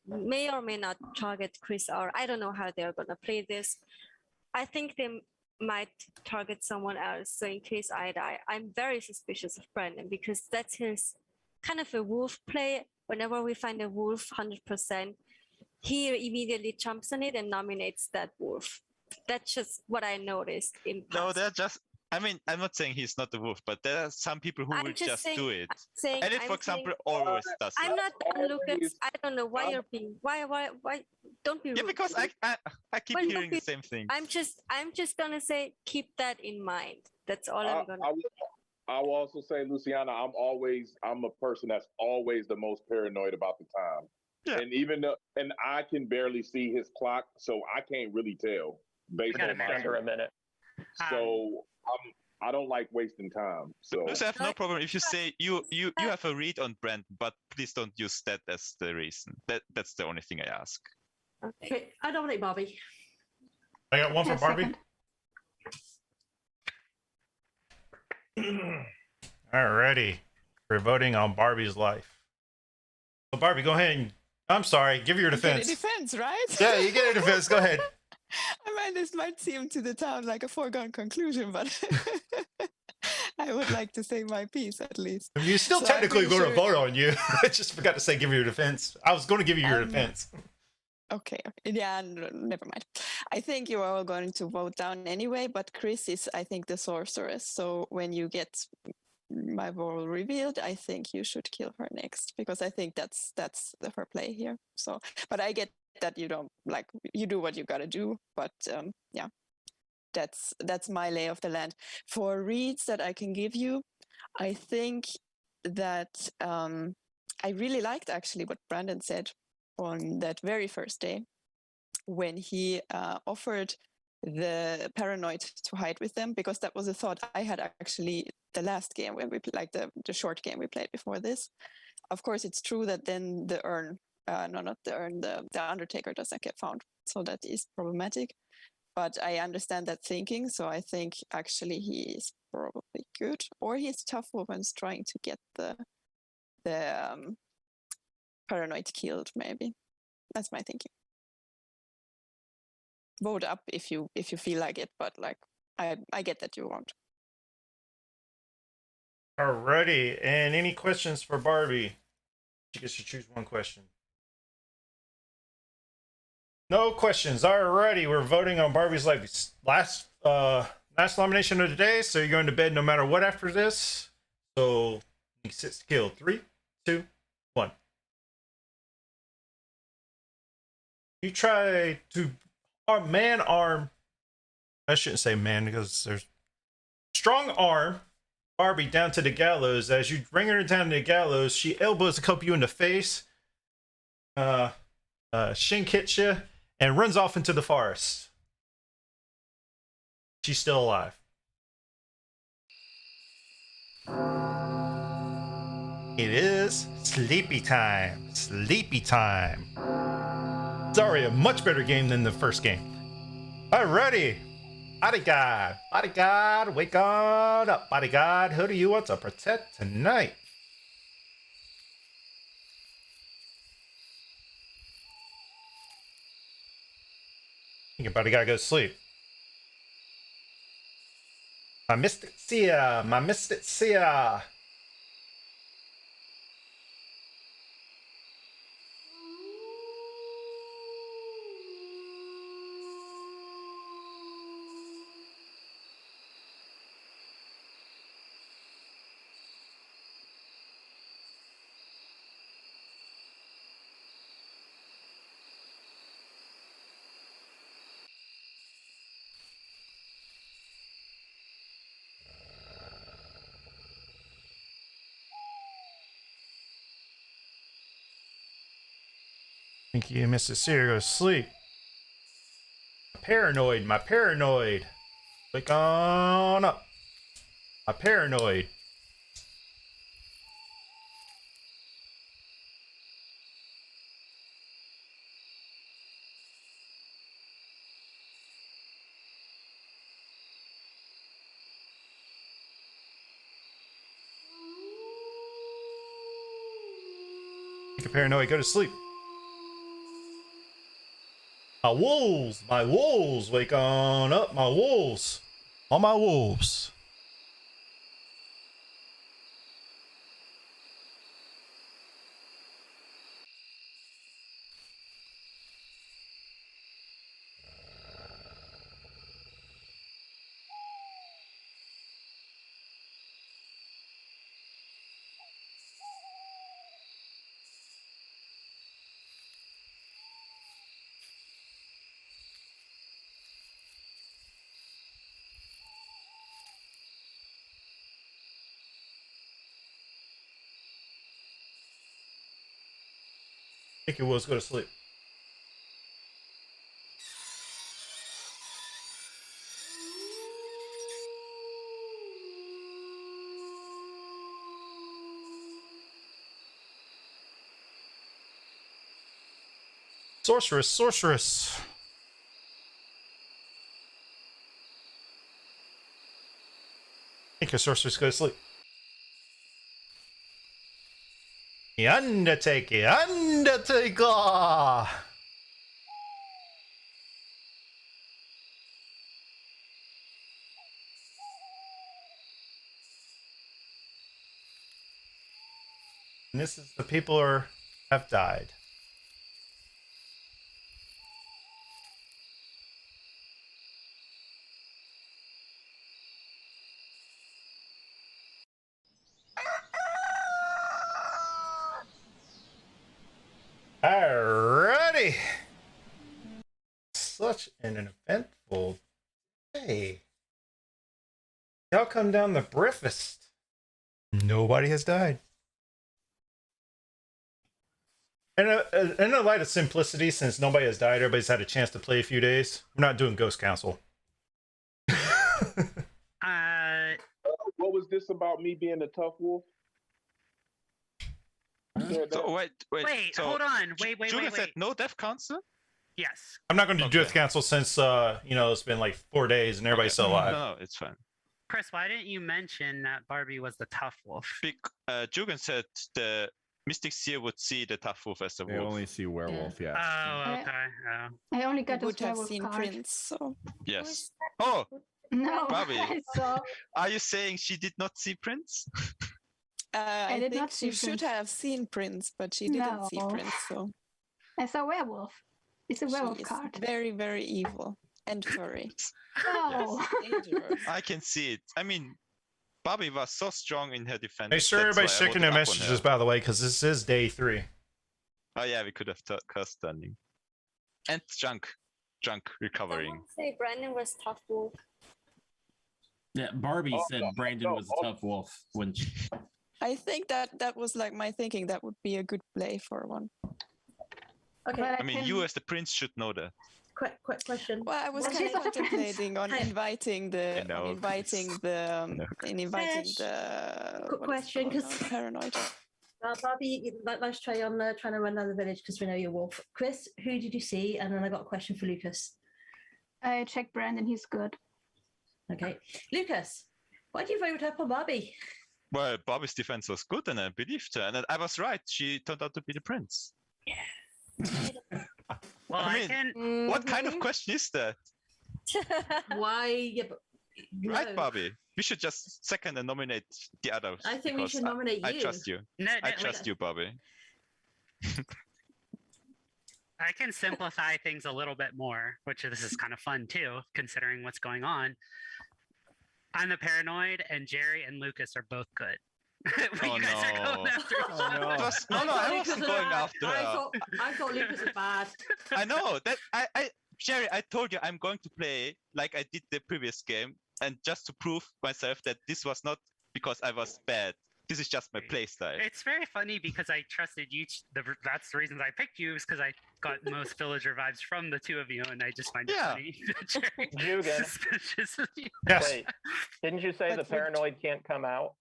may or may not target Chris, or I don't know how they're gonna play this. I think they might target someone else. So in case I die, I'm very suspicious of Brandon because that's his kind of a wolf play. Whenever we find a wolf, 100%, he immediately jumps on it and nominates that wolf. That's just what I noticed in No, past. they're just. I mean, I'm not saying he's not the wolf, but there are some people who I'm will just just saying- do it. saying, Edit, I'm for example, saying- always does I'm it. not done, Lucas. Always- I don't know why I'm- you're being why don't be rude. Yeah, because to me. I keep Well, no, hearing the same thing. I'm just gonna say keep that in mind. That's all I, I'm gonna. I will also say, Luciana, I'm a person that's always the most paranoid about the time. Yeah. And and I can barely see his clock, so I can't really tell based gotta on It's my. under a minute. So I don't like wasting time. So Lucy, I have no Like- problem if you say you have a read on Brand, but please don't use that as the reason. That's the only thing I ask. Okay, I nominate Barbie. I got one for Yeah, Barbie. Alrighty. We're voting on Barbie's life. So Barbie, go ahead and I'm sorry, give your You get a defense. defense, right? Yeah, you get a defense. Go ahead. I mean, this might seem to the town like a foregone conclusion, but I would like to say my piece at least. You're still So I'm technically pretty going to sure- vote on you. I just forgot to say give you your defense. I was going to give you your Um, defense. Okay, yeah, never mind. I think you are all going to vote down anyway, but Chris is, I think, the sorceress. So when you get my role revealed, I think you should kill her next because I think that's her play here. So, but I get that you don't like you do what you got to do, but yeah, that's my lay of the land. For reads that I can give you, I think that I really liked actually what Brandon said on that very first day when he offered the paranoid to hide with them, because that was a thought I had actually the last game when we like the short game we played before this. Of course, it's true that then the urn, no, not the urn, the Undertaker doesn't get found, so that is problematic. But I understand that thinking, so I think actually he is probably good, or he's tough woman's trying to get the paranoid killed. Maybe that's my thinking. Vote up if you feel like it, but like I get that you won't. Alrighty, and any questions for Barbie? You get to choose one question. No questions. Alrighty, we're voting on Barbie's life. Last nomination of the day, so you're going to bed no matter what after this. So you sit skill. 3, 2, 1. You try to man arm. I shouldn't say man because there's strong arm Barbie down to the gallows. As you bring her down to the gallows, she elbows a couple you in the face. Shink hits you and runs off into the forest. She's still alive. It is sleepy time. Sleepy time. Sorry, a much better game than the first game. Alrighty. Bodyguard. Bodyguard, wake on up. Bodyguard, who do you want to protect tonight? Your bodyguard goes to sleep. My Mystic Seer. My Mystic Seer. Thank you, Mr. Seer. Go to sleep. Paranoid. My paranoid. Wake on up. My paranoid. Take a paranoid. Go to sleep. My wolves, wake on up, my wolves. All my wolves. Take your wolves, go to sleep. Sorceress, sorceress. Take your sorceress, go to sleep. The Undertaker, Undertaker. And this is the people who have died. Alrighty. Such an eventful day. Y'all come down the breakfast. Nobody has died. And in a light of simplicity, since nobody has died, everybody's had a chance to play a few days. We're not doing Ghost Council. What was this about me being a tough wolf? So wait. So hold on. Wait. Julian said no death council? Yes. I'm not going to do Death Council since it's been like 4 days and everybody's still alive. No, it's fine. Chris, why didn't you mention that Barbie was the tough wolf? Julian said the Mystic Seer would see the tough wolf as a wolf. They only see werewolf, yeah. Oh, okay. I only got would this have werewolf seen card. Prince, so Yes. Oh, No, Barbie. I saw. Are you saying she did not see Prince? I did think not she see should Prince. have seen Prince, but she didn't see No. Prince, so I saw werewolf. It's a she werewolf is card. very, very evil and furry. No. Dangerous. I can see it. I mean, Bobby was so strong in her defense. Make sure that's everybody's why I checking voted their up on her. messages, by the way, because this is day 3. Oh yeah, we could have cursed standing. And junk recovering. Someone say Brandon was tough wolf. Yeah, Barbie said Brandon was a tough wolf when she... I think that was like my thinking. That would be a good play for one. Okay. But I mean, you as the prince should know that. Quick question. Well, I was What kind is of the difference? contemplating on Hey. inviting the Quick question, because paranoid. Barbie, let's try on trying to run down the village because we know you're wolf. Chris, who did you see? And then I got a question for Lucas. I checked Brandon. He's good. Okay, Lucas, why do you vote up on Barbie? Well, Bobby's defense was good, and I believed her, and I was right. She turned out to be the prince. Well, I mean, what kind of question is that? Why? Yeah, but, Right, no. Bobby. We should just second and nominate the others. I think we because should nominate I you. trust you. I trust you, Bobby. I can simplify things a little bit more, which this is kind of fun too, considering what's going on. I'm the paranoid, and Jerry and Lucas are both good. Oh, guys are no. going after each other. It was- no, I thought wasn't Lucas going was after bad. her. I thought Lucas was bad. I know that Jerry, I told you I'm going to play like I did the previous game, and just to prove myself that this was not because I was bad. This is just my play style. It's very funny because I trusted you. That's the reason I picked you, is because I got most villager vibes from the two of you, and I just find it funny. that Jerry Jugan. is suspicious of you. Yes. Wait, didn't you say the But would- paranoid can't come out?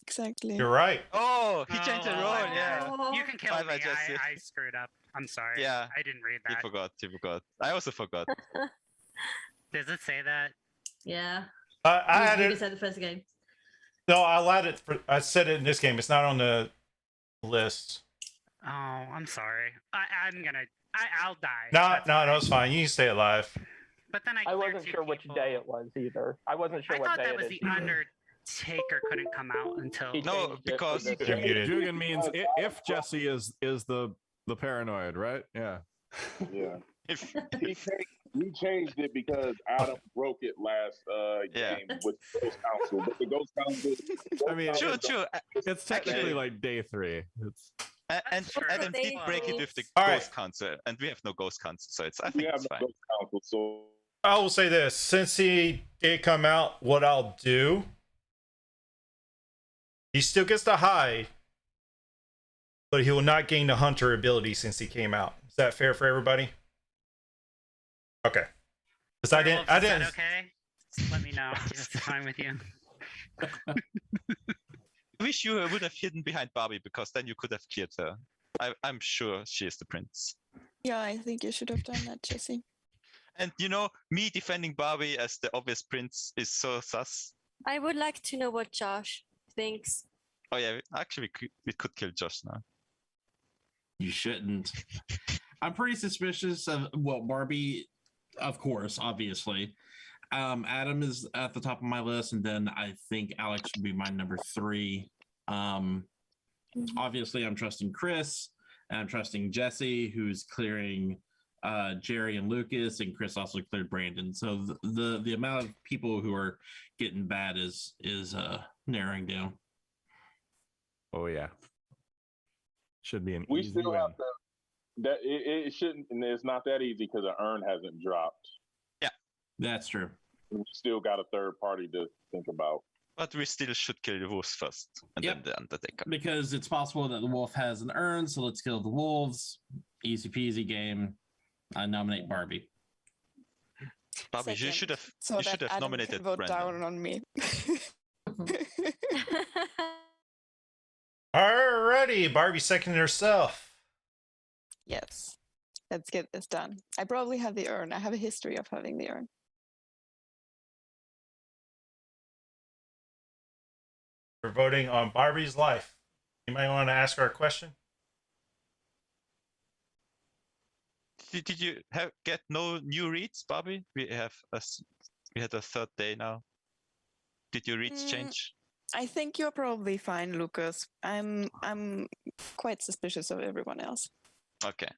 Exactly. You're right. Oh, he changed the Oh, role. Yeah, You can kill Bye, me. Jesse. I screwed up. I'm sorry. Yeah. I didn't read he that. forgot. He forgot. I also forgot. Does it say that? Yeah. I had Lucas it. said the first game. No, I allowed it. I said it in this game. It's not on the list. Oh, I'm sorry. I'm gonna. I'll die. No, That's fine. it's fine. You can stay alive. But then I cleared wasn't two sure which people. day it was either. I wasn't sure I what thought day that it was is. the Undertaker couldn't come out until. He No, changed it for because this You're game. muted. Julian means if Jesse is the paranoid, right? Yeah. Yeah. If We changed it because Adam broke it last Yeah. game with Ghost Council. But the Ghost Council. I mean, True. it's technically like day 3. It's And Sure. Adam did They break it do. with the All right. ghost council, and we have no ghost council, so I We think have it's no fine. Ghost Council, so I will say this: since he did come out, what I'll do, he still gets to hide, but he will not gain the hunter ability since he came out. Is that fair for everybody? Okay. Because I Werewolf, didn't. is that okay? Just let me know if it's fine with you. I wish you would have hidden behind Barbie, because then you could have killed her. I'm sure she is the prince. Yeah, I think you should have done that, Jesse. And me defending Barbie as the obvious prince is so sus. I would like to know what Josh thinks. Oh yeah, actually we could kill Josh now. You shouldn't. I'm pretty suspicious of Barbie, of course, obviously. Adam is at the top of my list, and then I think Alex would be my number 3. Obviously, I'm trusting Chris, and I'm trusting Jesse, who's clearing Jerry and Lucas, and Chris also cleared Brandon. So the amount of people who are getting bad is narrowing down. oh yeah. Should be an we easy still win. have to. That it shouldn't, and it's not that easy because the urn hasn't dropped. That's true. We still got a third party to think about. But we still should kill the wolves first, and Yep. then the Undertaker. Because it's possible that the wolf has an urn, so let's kill the wolves. Easy peasy game. I nominate Barbie. Bobby, you should have so you should that have Adam nominated can vote Brandon. down on me. Alrighty, Barbie seconded herself. Yes, let's get this done. I probably have the urn. I have a history of having the urn. We're voting on Barbie's life. You might want to ask her a question. Did you get no new reads, Bobby? We had a third day now. Did your reads change? I think you're probably fine, Lucas. I'm quite suspicious of everyone else. Okay.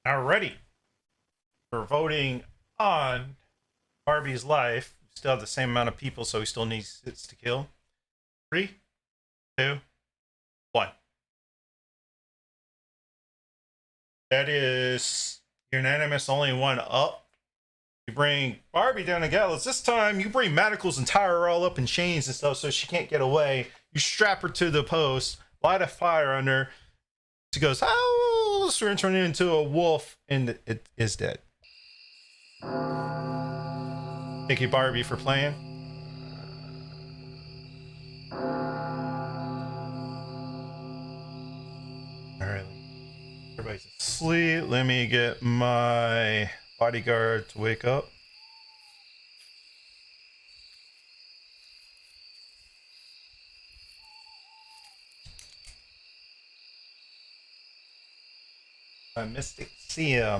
Alrighty. We're voting on Barbie's life. We still have the same amount of people, so we still need hits to kill. 3, 2, 1. That is unanimous, only one up. You bring Barbie down to gallows. This time, you bring manacles and tie her all up in chains and stuff so she can't get away. You strap her to the post, light a fire on her. She goes, oh, so we're turning into a wolf, and it is dead. Thank you, Barbie, for playing. All right. Everybody's asleep. Let me get my bodyguard to wake up. My Mystic Sia.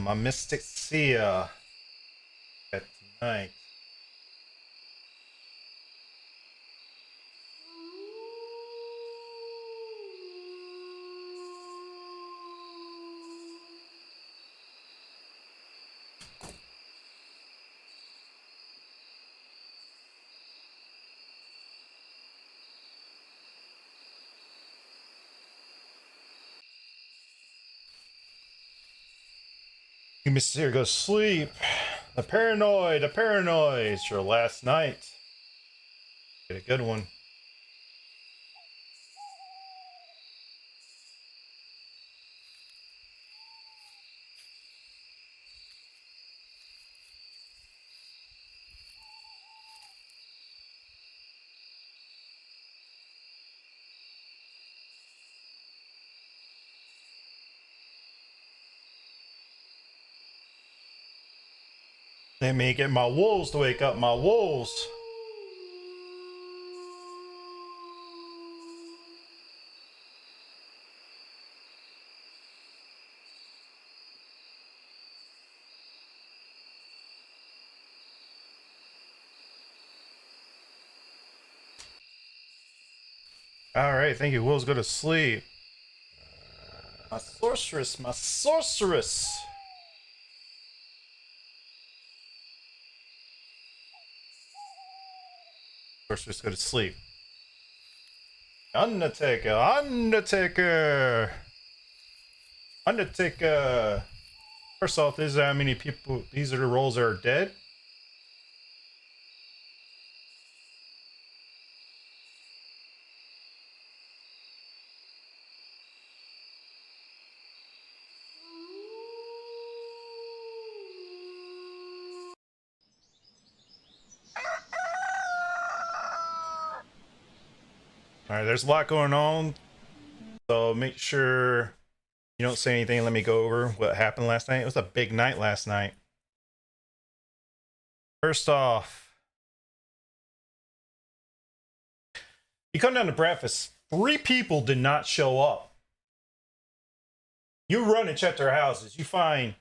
At tonight. You Mr. Here, go sleep. The paranoid. It's your last night. Get a good one. Let me get my wolves to wake up. My wolves. All right, thank you. Wolves, go to sleep. My sorceress. Sorceress, go to sleep. Undertaker. First off, this is how many people. These are the roles that are dead. All right, there's a lot going on, so make sure you don't say anything. Let me go over what happened last night. It was a big night last night. First off, you come down to breakfast. 3 people did not show up. You run and check their houses. You find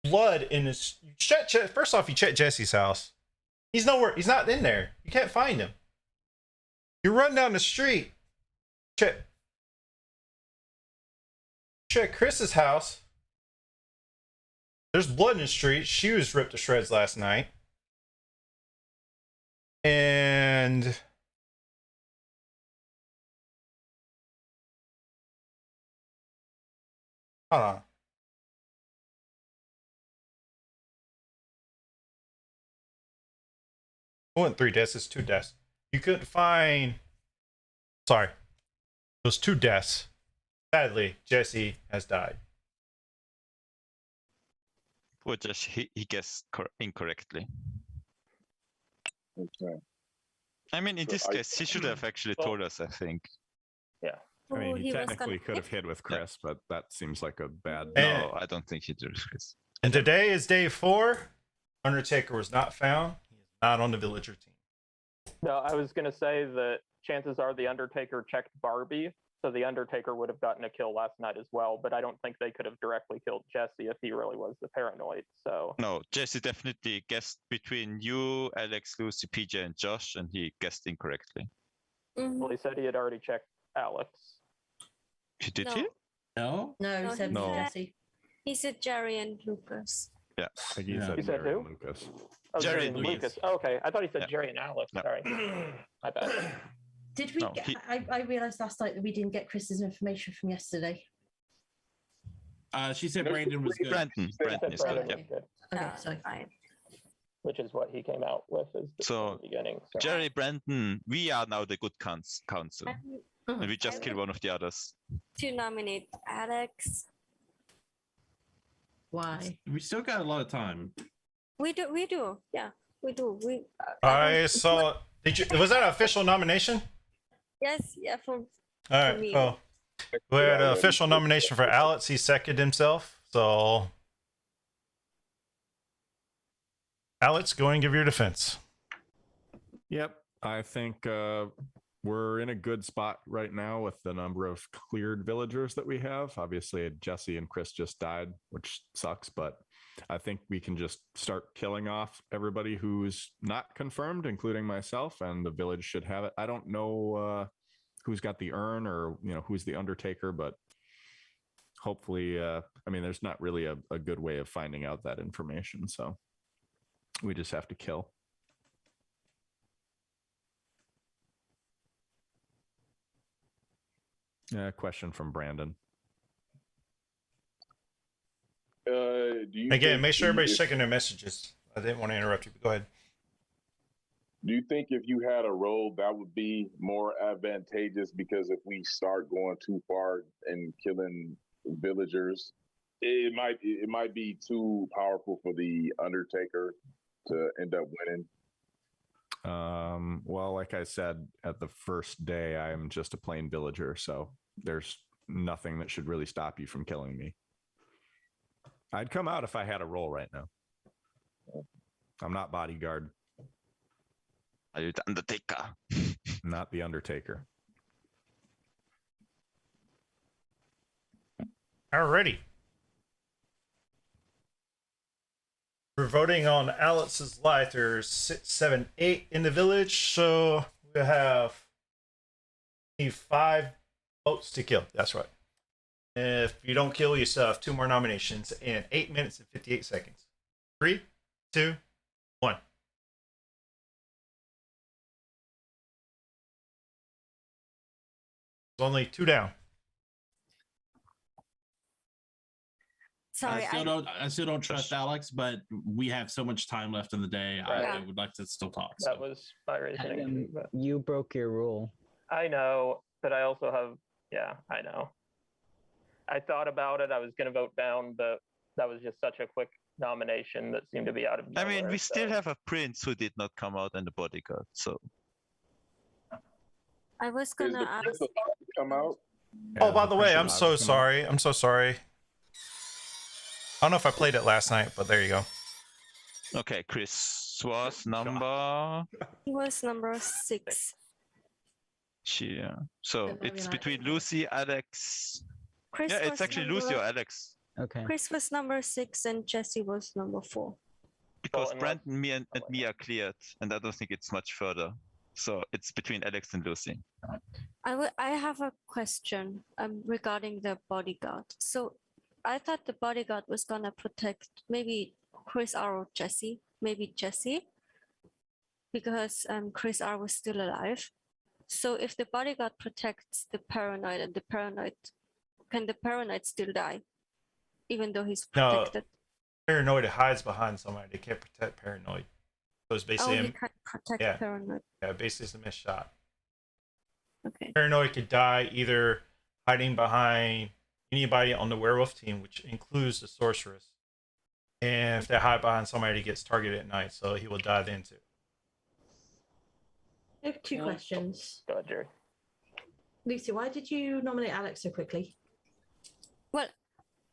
blood in this. First off, you check Jesse's house. He's nowhere. He's not in there. You can't find him. You run down the street. Check Chris's house. There's blood in the street. She was ripped to shreds last night. And hold on. It wasn't 3 deaths, it's 2 deaths. You couldn't find. Sorry. It was 2 deaths. Sadly, Jesse has died. Or just he guessed incorrectly. Okay. I mean, in So this case, he should have actually told us, I think. Yeah. I mean, Oh, he he was technically gonna could have hid with Chris, but that seems like a bad. And- No, I don't think he did, Chris. And today is day 4. Undertaker was not found. He is not on the villager team. No, I was going to say that chances are the Undertaker checked Barbie, so the Undertaker would have gotten a kill last night as well, but I don't think they could have directly killed Jesse if he really was the paranoid. So No, Jesse definitely guessed between you, Alex, Lucy, PJ, and Josh, and he guessed incorrectly. well, he said he had already checked Alex. Did No. he? No. No, No, he said No. Jesse. He said Jerry and Lucas. Yeah. I think he Yeah. said He said Jerry who? and Lucas. Oh, Jerry Jerry and and me. Lucas. Oh, okay, I thought he said Yeah. Jerry and Alex. No. Sorry, my bad. Did we? No, get, he- I realized last night that we didn't get Chris's information from yesterday. She said Brandon was good. Brandon. Brandon is good. Brandon Yeah. was good, Okay, Uh, sorry. fine. which is what he came out with as the So, beginning. So. Jerry, Brandon, we are now the good council. I'm And we just kill one of the others. to nominate Alex. Why? We still got a lot of time. We do. Yeah, we do. I saw. Did you? Was that an official nomination? Yes, yeah, from All right. me. Oh, we had an official nomination for Alex. He seconded himself. So, Alex, go and give your defense. Yep, I think we're in a good spot right now with the number of cleared villagers that we have. Obviously, Jesse and Chris just died, which sucks, but I think we can just start killing off everybody who's not confirmed, including myself, and the village should have it. I don't know who's got the urn or who's the Undertaker, but hopefully, I mean, there's not really a good way of finding out that information, so we just have to kill. Question from Brandon. Do you Again, think make sure everybody's if- checking their messages. I didn't want to interrupt you, but go ahead. Do you think if you had a role that would be more advantageous? Because if we start going too far and killing villagers, it might be too powerful for the Undertaker to end up winning. Well, like I said, at the first day, I'm just a plain villager, so there's nothing that should really stop you from killing me. I'd come out if I had a role right now. I'm not bodyguard, Are you the Undertaker? not the Undertaker. Alrighty. We're voting on Alex's life. There's 6, 7, 8 in the village, so we need 5 votes to kill. That's right. If you don't kill, you still have 2 more nominations in 8 minutes and 58 seconds. 3, 2, 1. There's only 2 down. Sorry, I still don't trust Alex, but we have so much time left in the day. I would like to still talk. That was my reasoning. Adam, but you broke your rule. I know, but I also have. Yeah, I know. I thought about it. I was going to vote down, but that was just such a quick nomination that seemed to be out of I nowhere. mean, we still so- have a prince who did not come out and the bodyguard, so. I was Is gonna the ask. prince about to come out? Oh, by the way, Prince I'm of so Oz come out. sorry. I'm so sorry. I don't know if I played it last night, but there you go. Okay, Chris was number. He was number 6. Yeah. So Then maybe it's not. between Lucy, Alex. Chris Yeah, it's was actually number, Lucy or Alex. Okay. Chris was number 6 and Jesse was number 4. Because unless- Brandon, me, and me are cleared, and I don't think it's much further. So it's between Alex and Lucy. I have a question regarding the bodyguard. So I thought the bodyguard was gonna protect maybe Chris R or Jesse, maybe Jesse, because Chris R was still alive. So if the bodyguard protects the paranoid and can the paranoid still die, even though he's No. protected? Paranoid hides behind somebody. They can't protect Paranoid. So it's Oh, basically, he can't protect yeah. paranoid. basically it's a missed shot. Okay. Paranoid could die either hiding behind anybody on the werewolf team, which includes the sorceress, And if they hide behind somebody, he gets targeted at night, so he will die then too. I have two questions. Go ahead, Jerry. Lucy, why did you nominate Alex so quickly? Well,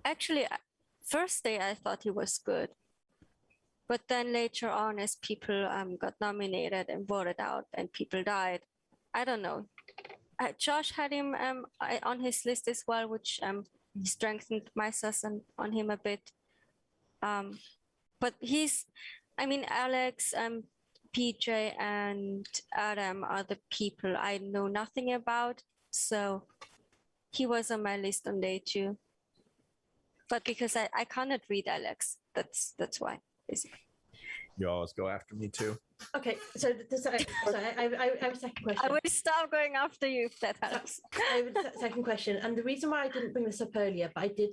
actually, first day I thought he was good. But then later on, as people got nominated and voted out and people died, I don't know. Josh had him on his list as well, which strengthened my suspicion on him a bit. But Alex, PJ, and Adam are the people I know nothing about, so he was on my list on day 2. But because I cannot read Alex, that's why. Basically. You always go after me too. Okay, so I have a second question. I will stop going after you if that helps. I have a second question, and the reason why I didn't bring this up earlier, but I did.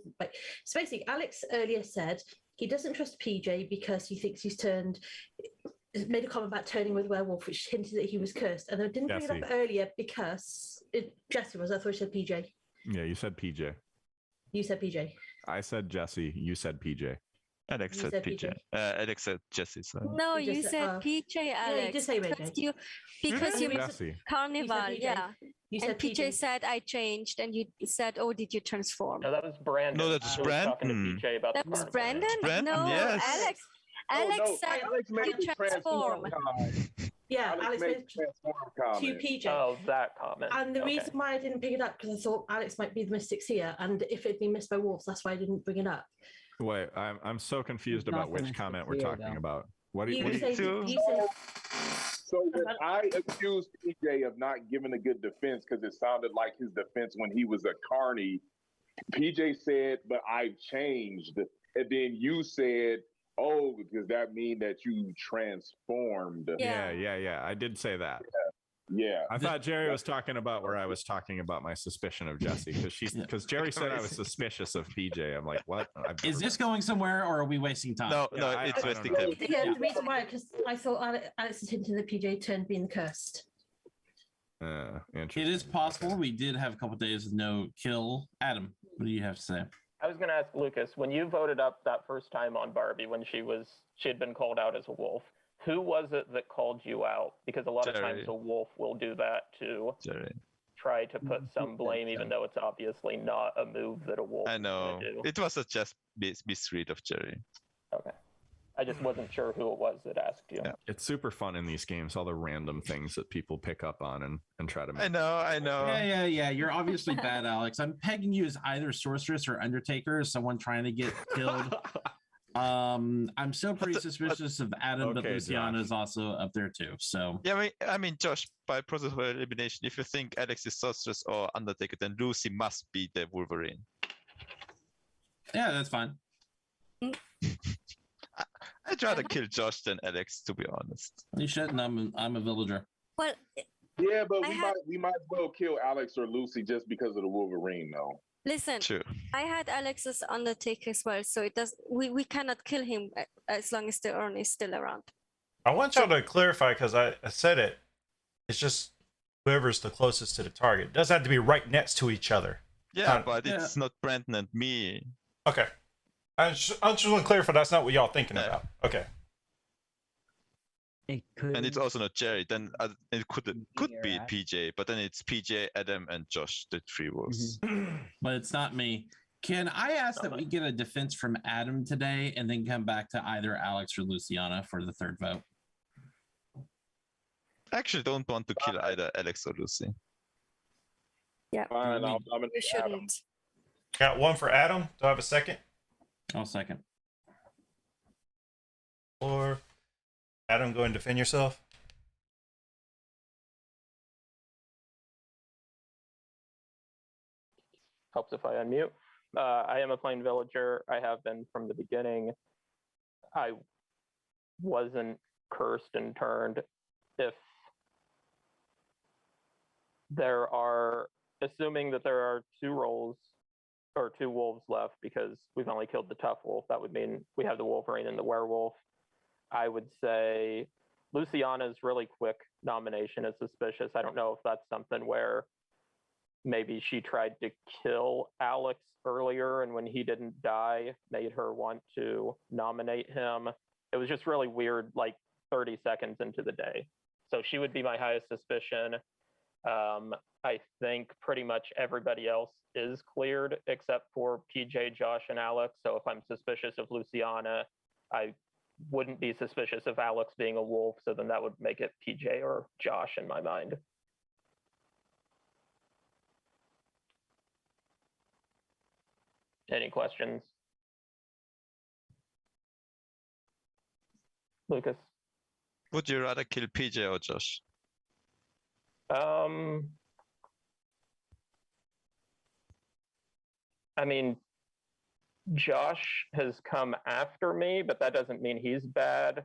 So basically, Alex earlier said he doesn't trust PJ because he thinks he's made a comment about turning with Werewolf, which hinted that he was cursed, and I didn't bring it up earlier because Jesse was. I thought he said PJ. Yeah, you said PJ. You said PJ. I said Jesse. You said PJ. Alex said PJ. Alex said Jesse. So. No, you said PJ, Alex. Yeah, you did say PJ. Because you Jesse. Carnival, yeah. You and PJ said I changed, and you said, "Oh, did you transform?" No, that was Brandon. No, that's Brandon. Talking to PJ about that was Brandon. Brandon, no, yes. Alex said you transform. Yeah, Alex made transform to comment. PJ. Oh, that comment. And the reason why I didn't pick it up because I thought Alex might be the Mystics here, and if it'd been missed by Wolves, that's why I didn't bring it up. Wait, I'm so confused about which comment we're talking about. What do you say? So when I accused PJ of not giving a good defense because it sounded like his defense when he was a carny, PJ said, "But I've changed," and then you said, "Oh, does that mean that you transformed?" Yeah. I did say that. Yeah. I thought Jerry was talking about where I was talking about my suspicion of Jesse because Jerry said I was suspicious of PJ. I'm like, what? Is this going somewhere or are we wasting time? No, it's wasting time. Yeah, the reason why, because I thought Alex is hinting that PJ turned being cursed. Interesting. It is possible. We did have a couple of days with no kill. Adam, what do you have to say? I was going to ask Lucas, when you voted up that first time on Barbie when she had been called out as a wolf, who was it that called you out? Because a lot of times a wolf will do that to try to put some blame, even though it's obviously not a move that a wolf. I know. Do. It was just misread of Jerry. Okay. I just wasn't sure who it was that asked you. Yeah. It's super fun in these games, all the random things that people pick up on and try to make. I know. Yeah. You're obviously bad, Alex. I'm pegging you as either sorceress or Undertaker, someone trying to get killed. I'm still pretty suspicious of Adam, but Luciana is also up there too. So yeah, I mean, Josh, by process of elimination, if you think Alex is sorceress or Undertaker, then Lucy must be the Wolverine. Yeah, that's fine. I'd rather kill Josh than Alex, to be honest. You shouldn't. I'm a villager. Well, yeah, but we might as well kill Alex or Lucy just because of the Wolverine, though. Listen, True. I had Alex's Undertaker as well, so it does. We cannot kill him as long as the urn is still around. I want y'all to clarify because I said it. It's just whoever's the closest to the target. It doesn't have to be right next to each other. Yeah, but it's not Brandon and me. Okay. I just want to clarify that's not what y'all thinking about. Okay. It could. And it's also not Jerry. Then it could be PJ, but then it's PJ, Adam, and Josh, the three wolves. But it's not me. Can I ask that we get a defense from Adam today and then come back to either Alex or Luciana for the third vote? I actually don't want to kill either Alex or Lucy. Yeah. Fine, I'm We shouldn't. Got one for Adam. Do I have a second? I'll second. Or Adam, go and defend yourself. Helps if I unmute. I am a plain villager. I have been from the beginning. I wasn't cursed and turned. If there are, assuming that there are two roles or two wolves left because we've only killed the tough wolf, that would mean we have the Wolverine and the werewolf. I would say Luciana's really quick nomination is suspicious. I don't know if that's something where maybe she tried to kill Alex early earlier, and when he didn't die, made her want to nominate him. It was just really weird, like 30 seconds into the day. So she would be my highest suspicion. I think pretty much everybody else is cleared except for PJ, Josh, and Alex. So if I'm suspicious of Luciana, I wouldn't be suspicious of Alex being a wolf. So then that would make it PJ or Josh in my mind. Any questions? Lucas? Would you rather kill PJ or Josh? I mean, Josh has come after me, but that doesn't mean he's bad.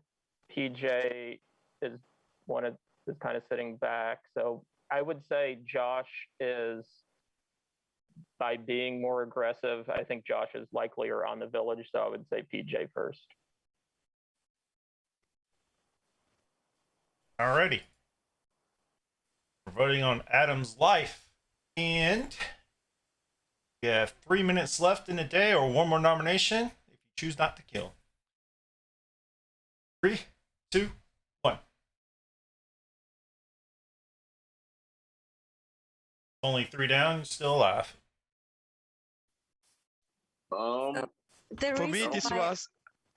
PJ is kind of sitting back. So I would say Josh is, by being more aggressive, I think Josh is likelier on the village. So I would say PJ first. Alrighty. We're voting on Adam's life. And we have 3 minutes left in the day or one more nomination if you choose not to kill. 3, 2, 1. Only 3 down, you're still alive. For me, this was.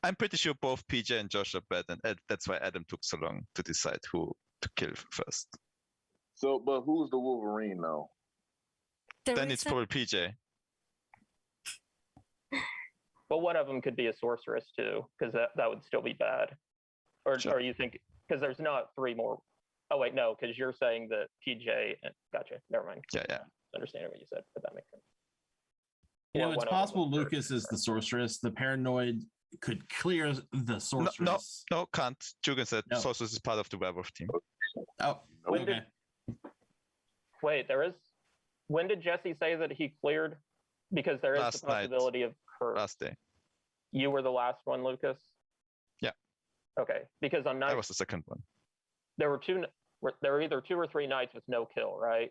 I'm pretty sure both PJ and Josh are bad, and that's why Adam took so long to decide who to kill first. So, but who's the Wolverine now? Then it's probably PJ. But one of them could be a sorceress too, because that would still be bad. Or you think, because there's not 3 more. Oh wait, no, because you're saying that PJ. Gotcha. Never mind. Yeah. Understanding what you said, but that makes sense. You know, it's possible Lucas is the sorceress. The paranoid could clear the sorceress. No, can't. Jugan said No. sorceress is part of the werewolf team. Oh, okay. Wait, there is. When did Jesse say that he cleared? Because there is Last the possibility of curse. Last day. You were the last one, Lucas? Yeah. Okay, because on night I was the second one. there were either 2 or 3 nights with no kill, right?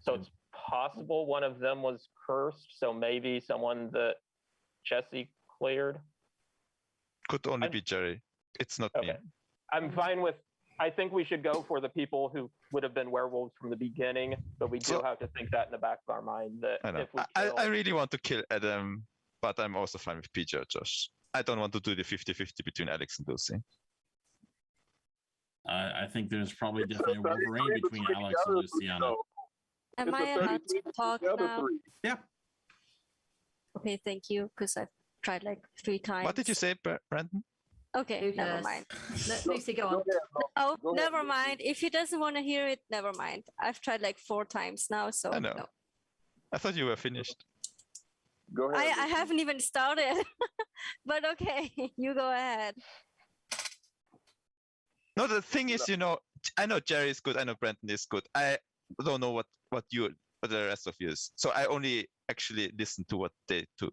So it's possible one of them was cursed. So maybe someone that Jesse cleared. Could only be Jerry. It's not me. I'm fine with. I think we should go for the people who would have been werewolves from the beginning, but we do have to think that in the back of our mind that I know. if we I really want to kill Adam, but I'm also fine with PJ or Josh. I don't want to do the 50-50 between Alex and Lucy. I think there's probably definitely a Wolverine between Alex and Luciana. Am I allowed to talk now? Yeah. Okay, thank you, because I've tried like 3 times. What did you say, Brandon? Okay, never mind. Lucy, go on. Oh, never mind. If he doesn't want to hear it, never mind. I've tried like 4 times now, so I know. no. I thought you were finished. Go ahead. I haven't even started, but okay, you go ahead. No, the thing is, I know Jerry is good. I know Brandon is good. I don't know what the rest of you is. So I only actually listen to what the 2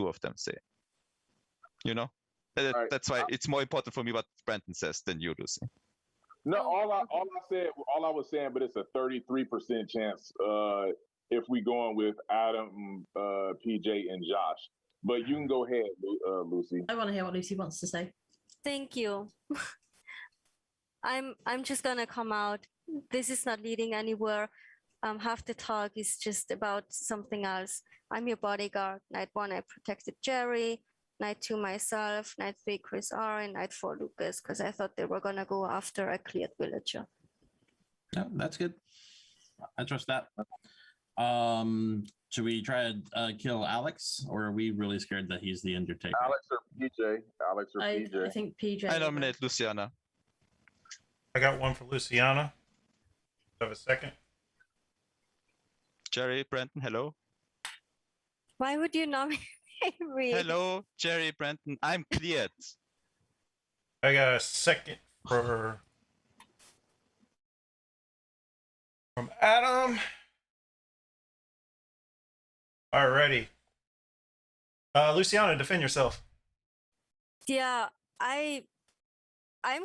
of them say. That's why it's more important for me what Brandon says than you, Lucy. No, all I was saying, but it's a 33% chance if we going with Adam, PJ, and Josh. But you can go ahead, Lucy. I want to hear what Lucy wants to say. Thank you. I'm just gonna come out. This is not leading anywhere. Half the talk is just about something else. I'm your bodyguard. Night 1, I protected Jerry. Night 2, myself. Night 3, Chris R. And Night 4, Lucas, because I thought they were gonna go after a cleared villager. No, that's good. I trust that. Should we try to kill Alex, or are we really scared that he's the Undertaker? Alex or PJ? I think PJ. I nominate Luciana. I got one for Luciana. Have a second. Jerry, Brandon, hello. Why would you nominate me? Hello, Jerry, Brandon. I'm cleared. I got a second from Adam. Alrighty. Luciana, defend yourself. Yeah, I'm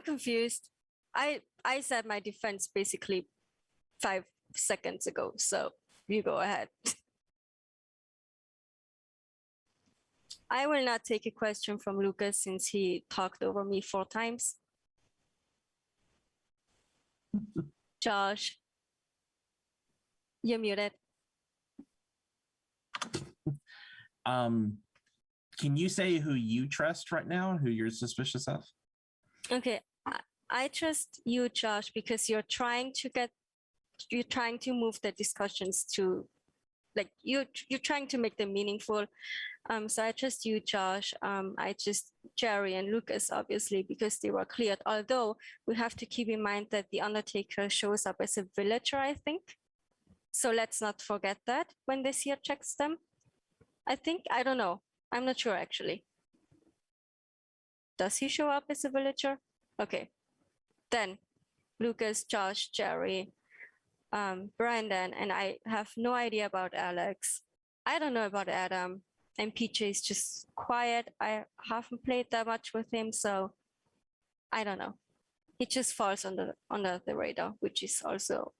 confused. I said my defense basically 5 seconds ago, so you go ahead. I will not take a question from Lucas since he talked over me 4 times. Josh, you're muted. Can you say who you trust right now and who you're suspicious of? Okay, I trust you, Josh, because you're trying to move the discussions to, like, you're trying to make them meaningful. So I trust you, Josh. I trust Jerry and Lucas, obviously, because they were cleared. Although we have to keep in mind that the Undertaker shows up as a villager, I think. So let's not forget that when this year checks them. I don't know. I'm not sure, actually. Does he show up as a villager? Okay. Then Lucas, Josh, Jerry, Brandon, and I have no idea about Alex. I don't know about Adam, and PJ is just quiet. I haven't played that much with him, so I don't know. He just falls under the radar, which is also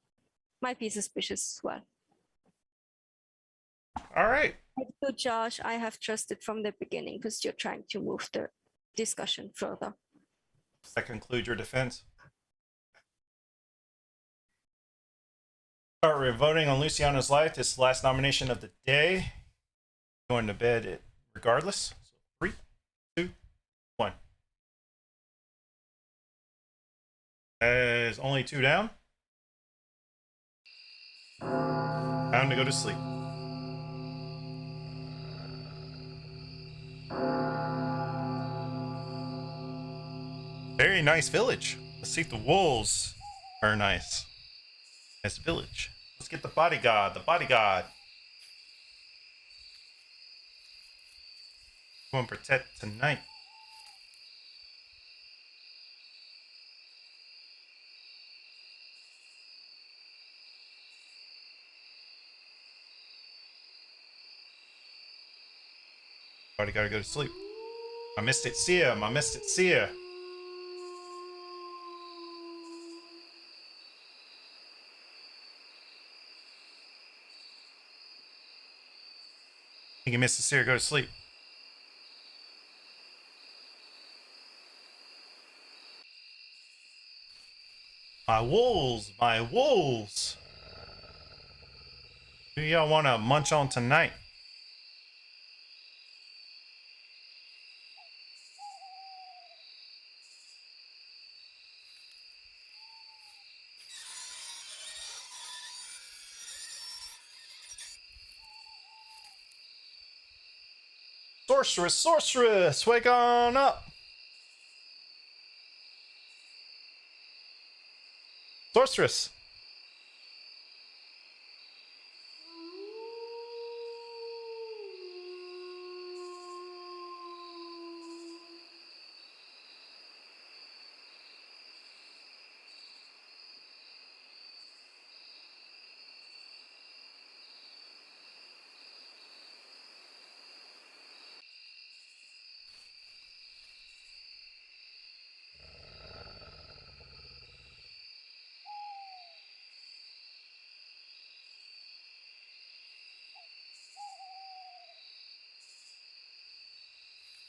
might be suspicious as well. All right. So Josh, I have trusted from the beginning because you're trying to move the discussion further. Does that conclude your defense? All right, we're voting on Luciano's life. This is the last nomination of the day. Going to bed regardless. So 3, 2, 1. There's only 2 down. Time to go to sleep. Very nice village. Let's see if the wolves are nice. Nice village. Let's get the bodyguard. The bodyguard. Go and protect tonight. Already gotta go to sleep. I missed it. See ya. I missed it. See ya. I think you missed the seer. Go to sleep. My wolves. My wolves. Who y'all want to munch on tonight? Sorceress, sorceress, wake on up. Sorceress.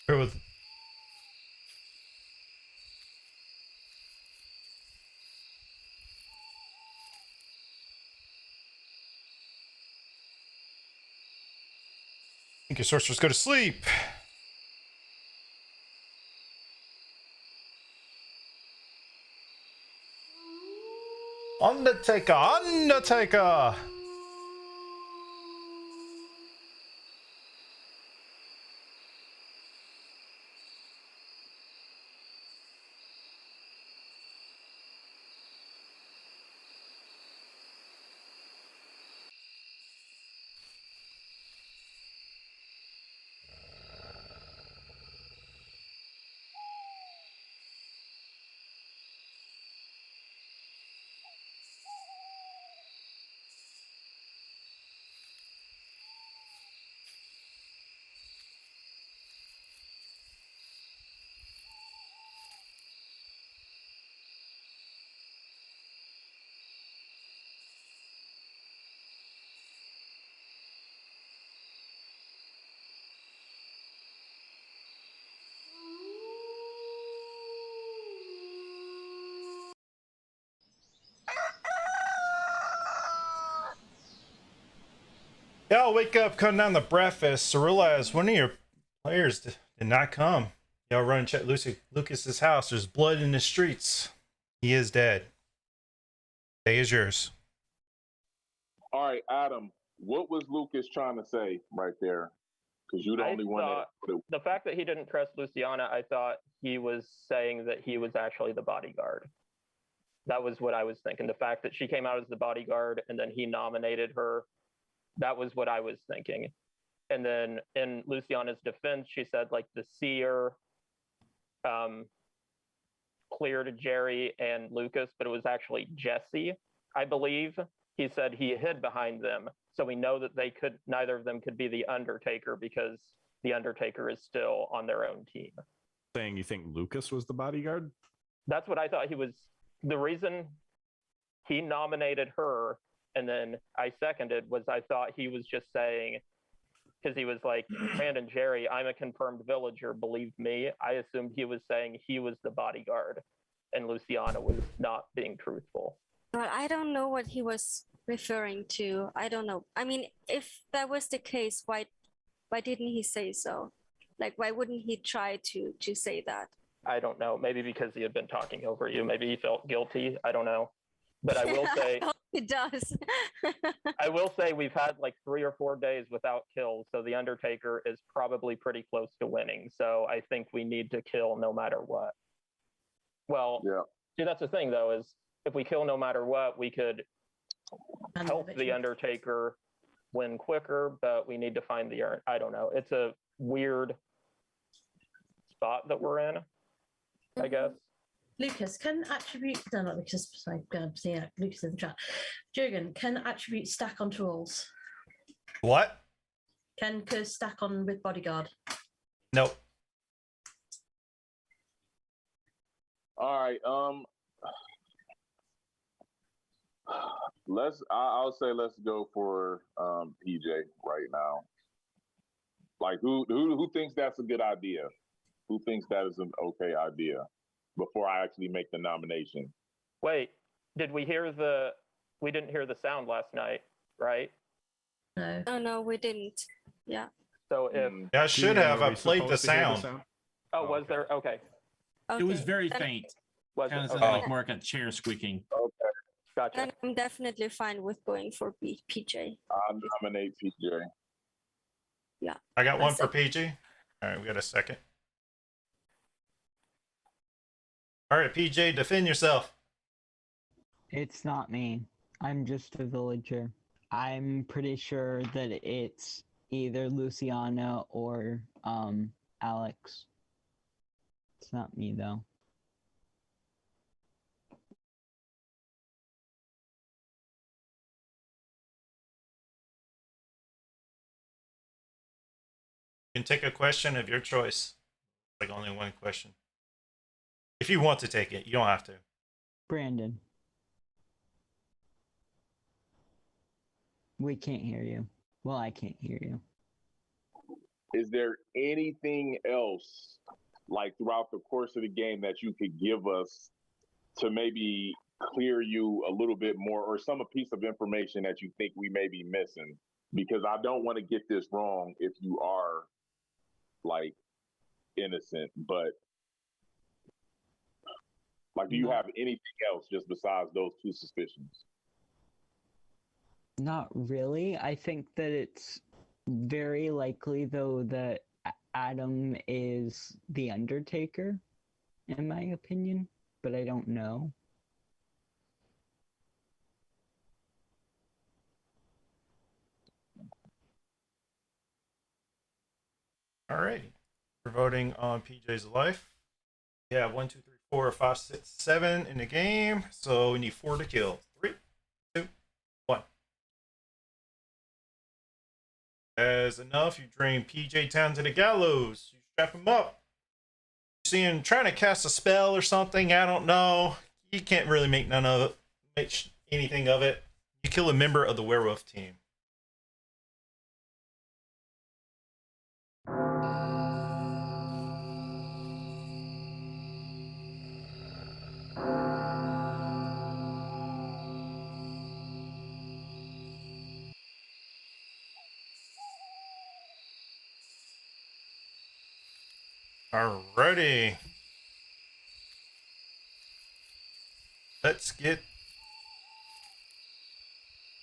Here with think your sorceress go to sleep. Undertaker, Undertaker. Y'all wake up, come down to breakfast to realize one of your players did not come. Y'all run and check Lucas's house. There's blood in the streets. He is dead. Day is yours. All right, Adam, what was Lucas trying to say right there? Because you're the only one that. The fact that he didn't trust Luciana, I thought he was saying that he was actually the bodyguard. That was what I was thinking. The fact that she came out as the bodyguard and then he nominated her, that was what I was thinking. And then in Luciana's defense, she said like the seer cleared Jerry and Lucas, but it was actually Jesse, I believe. He said he hid behind them. So we know that neither of them could be the Undertaker because the Undertaker is still on their own team. Saying you think Lucas was the bodyguard? That's what I thought he was. The reason he nominated her and then I seconded was I thought he was just saying, because he was like, Brandon Jerry, I'm a confirmed villager, believe me. I assumed he was saying he was the bodyguard and Luciana was not being truthful. But I don't know what he was referring to. I don't know. I mean, if that was the case, why didn't he say so? Like, why wouldn't he try to say that? I don't know. Maybe because he had been talking over you. Maybe he felt guilty. I don't know. But I will say I hope he does. I will say we've had like 3 or 4 days without kills, so the Undertaker is probably pretty close to winning. So I think we need to kill no matter what. Well, yeah. See, that's the thing though, is if we kill no matter what, we could help the Undertaker win quicker, but we need to find the urn. I don't know. It's a weird spot that we're in, I guess. Lucas, can attribute, no, not Lucas, sorry, yeah, Lucas in the chat. Jurgen, can attribute stack onto rolls? What? Can curse stack on with bodyguard? Nope. All right, I'll say let's go for PJ right now. Like who thinks that's a good idea? Who thinks that is an okay idea? Before I actually make the nomination. Wait, did we hear we didn't hear the sound last night, right? No. Oh no, we didn't. Yeah. So if I should have. I played the sound. Oh, was there? Okay. It was very faint. Was Kind it? of Okay. like more like a chair squeaking. Okay. Gotcha. Then I'm definitely fine with going for PJ. I'll nominate PJ. Yeah. I got one for Second. PJ. All right, we got a second. All right, PJ, defend yourself. It's not me. I'm just a villager. I'm pretty sure that it's either Luciana or Alex. It's not me though. You can take a question of your choice. Like only one question. If you want to take it, you don't have to. Brandon. We can't hear you. Well, I can't hear you. Is there anything else, like throughout the course of the game, that you could give us to maybe clear you a little bit more, or some piece of information that you think we may be missing? Because I don't want to get this wrong if you are like innocent, but like, do you have anything else just besides those two suspicions? Not really. I think that it's very likely, though, that Adam is the Undertaker, in my opinion, but I don't know. All right. We're voting on PJ's life. Yeah, 1, 2, 3, 4, 5, 6, 7 in the game. So we need 4 to kill. 3, 2, 1. That's enough. You drain PJ Town to the gallows. You strap him up. You see him trying to cast a spell or something. I don't know. You can't really make none of it. Make anything of it. You kill a member of the werewolf team. Alrighty. Let's get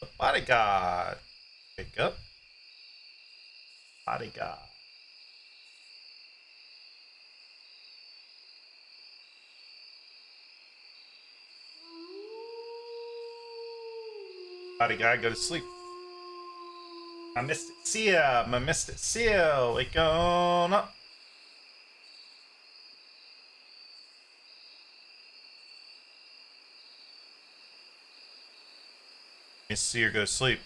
the bodyguard. Pick up. Bodyguard. Bodyguard, go to sleep. I missed it. See ya. I missed it. See ya. Wake on up. You see her go to sleep.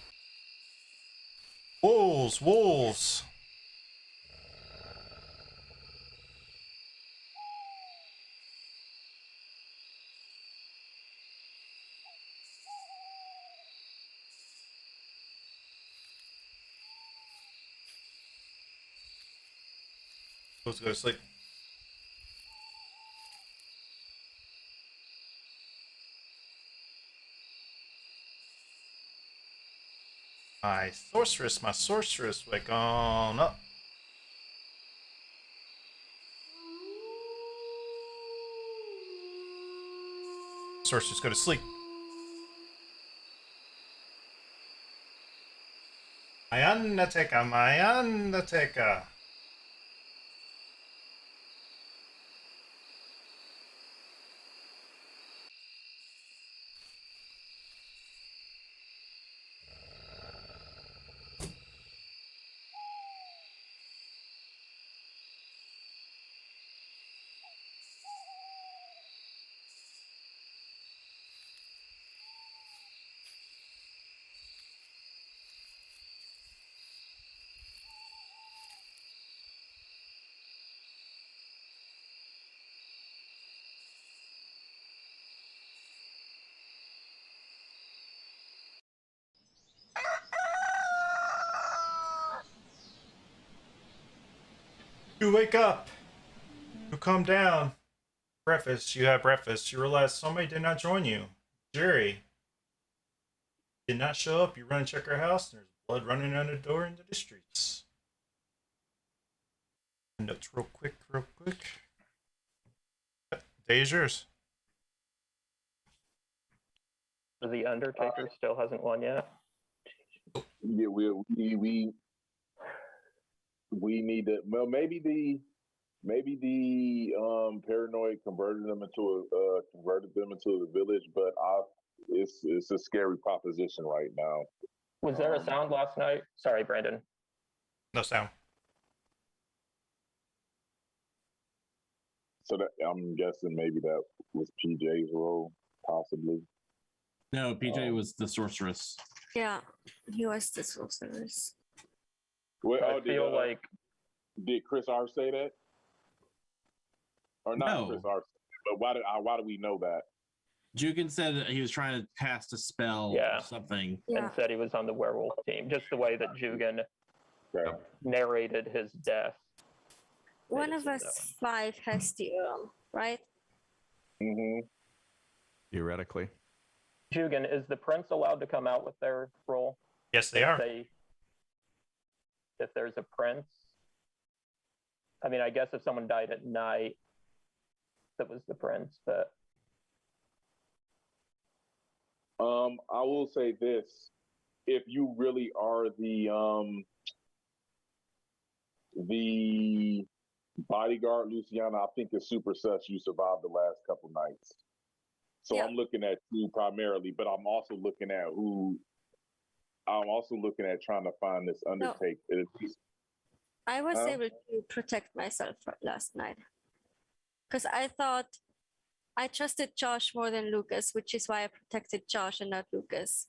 Wolves, wolves. Wolves go to sleep. My sorceress, wake on up. Sorceress, go to sleep. My Undertaker, my Undertaker. You wake up. You come down. Breakfast. You have breakfast. You realize somebody did not join you. Jerry did not show up. You run and check her house. And there's blood running under the door into the streets. Notes real quick, real quick. Day is yours. The Undertaker still hasn't won yet. Yeah, we need to. Well, maybe the paranoid converted them into the village, but it's a scary proposition right now. Was there a sound last night? Sorry, Brandon. No sound. So that I'm guessing maybe that was PJ's role, possibly. No, PJ was the sorceress. Yeah, he was the sorceress. Well, I feel like did Chris R say that? Or not No. Chris R, but why do we know that? Jukin said that he was trying to cast a spell or something. and said he was on the werewolf team. Just the way that Jugan narrated his death. One of us five has the right? Mm-hmm. Theoretically. Jugan, is the prince allowed to come out with their role? Yes, they are. If there's a prince? I mean, I guess if someone died at night, that was the prince, but... I will say this. If you really are the bodyguard, Luciana, I think it's super sus you survived the last couple nights. So I'm looking at you primarily, but I'm also looking at trying to find this Undertaker. No. I was able to protect myself last night. Because I thought I trusted Josh more than Lucas, which is why I protected Josh and not Lucas.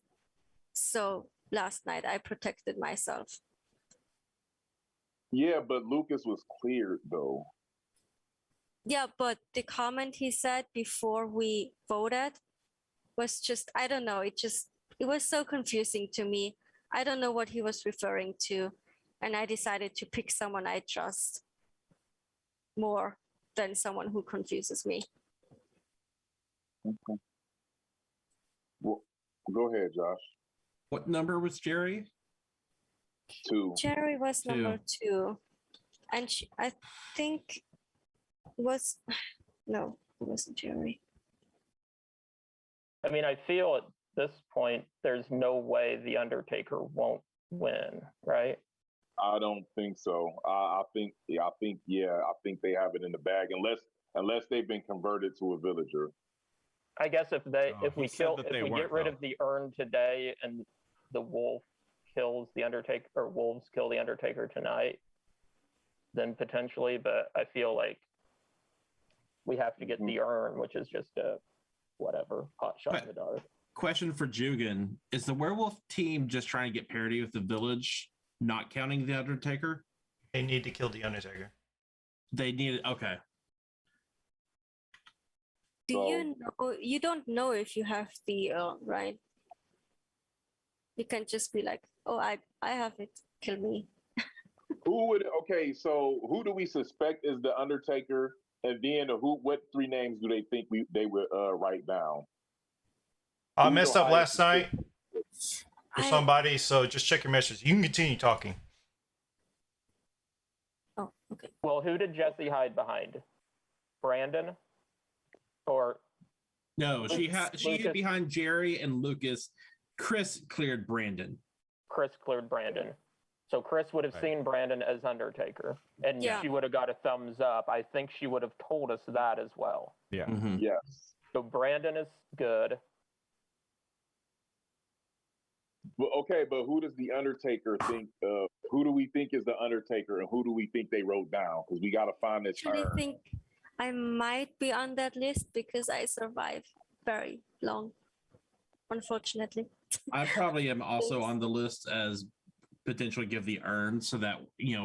So last night I protected myself. Yeah, but Lucas was cleared though. Yeah, but the comment he said before we voted was just, I don't know, it was so confusing to me. I don't know what he was referring to. And I decided to pick someone I trust more than someone who confuses me. Okay. Well, go ahead, Josh. What number was Jerry? 2. Jerry was number 2. And I think Was no, it wasn't Jerry. I mean, I feel at this point there's no way the Undertaker won't win, right? I don't think so. I think they have it in the bag unless they've been converted to a villager. I guess if he we said kill that if they we get weren't, rid though. of the urn today and the wolf kills the Undertaker, or wolves kill the Undertaker tonight, then potentially, but I feel like we have to get the urn, which is just a whatever hot shot in the dark. Question for Jugan: is the werewolf team just trying to get parity with the village, not counting the Undertaker? They need to kill the Undertaker. They need it. Okay. Do you know? You don't know if you have the right? You can just be like, oh, I have it. Kill me. Who would? Okay, so who do we suspect is the Undertaker? And then what 3 names do they think they would write down? I Who's messed the up last highest- night for somebody, so just check your messages. You can continue talking. Oh, okay. Well, who did Jesse hide behind? Brandon? Or No, she hid behind Jerry and Lucas. Chris cleared Brandon. Chris cleared Brandon. So Chris would have seen Brandon as Undertaker, and Yeah. she would have got a thumbs up. I think she would have told us that as well. Yeah. Yes. So Brandon is good. Well, okay, but who does the Undertaker think? Who do we think is the Undertaker, and who do we think they wrote down? Because we got to find this. Actually, think I might be on that list because I survived very long, unfortunately. I probably am also on the list as potentially give the urn, so that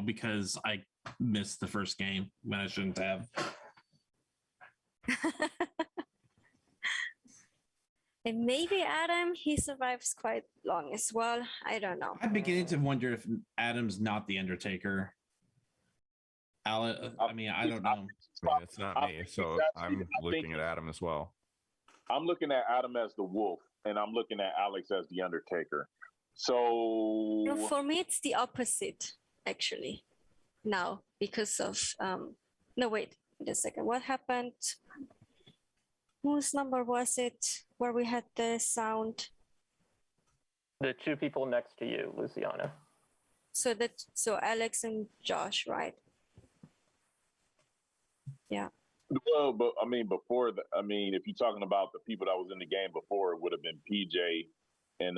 because I missed the first game when I shouldn't have. And maybe Adam, he survives quite long as well. I don't know. I'm beginning to wonder if Adam's not the Undertaker. I mean, I don't know. It's not me, so I'm looking at Adam as well. I'm looking at Adam as the wolf, and I'm looking at Alex as the Undertaker. So No, for me, it's the opposite, actually. Now, because of no, wait a second. What happened? Whose number was it where we had the sound? The 2 people next to you, Luciana. So Alex and Josh, right? Yeah. Well, but I mean, if you're talking about the people that was in the game before, it would have been PJ and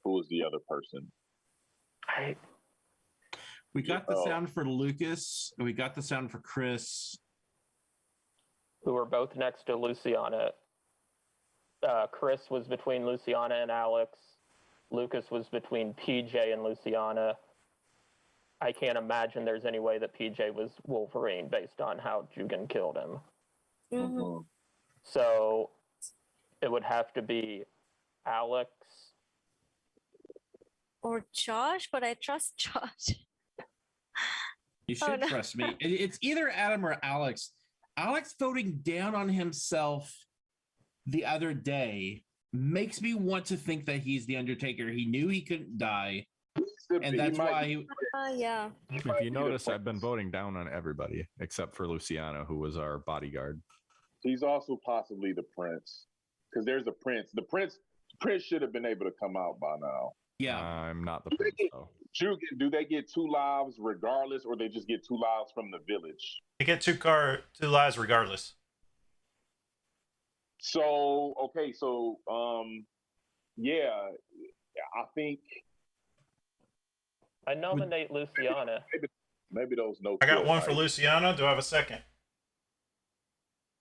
who was the other person? We got the sound for Lucas, and we got the sound for Chris, who were both next to Luciana. Chris was between Luciana and Alex. Lucas was between PJ and Luciana. I can't imagine there's any way that PJ was Wolverine based on how Jugan killed him. Mm-hmm. So it would have to be Alex. Or Josh, but I trust Josh. You should trust me. It's either Adam or Alex. Alex voting down on himself the other day makes me want to think that he's the Undertaker. He knew he couldn't die, and that's why he... yeah. If you notice, I've been voting down on everybody except for Luciana, who was our bodyguard. He's also possibly the prince, because there's a prince. The prince should have been able to come out by now. Yeah, I'm not the prince, though. Do they get 2 lives regardless, or they just get 2 lives from the village? They get 2 lives regardless. So okay, so yeah, I think I nominate Luciana. Maybe those notes. I got one for Luciana. Do I have a second?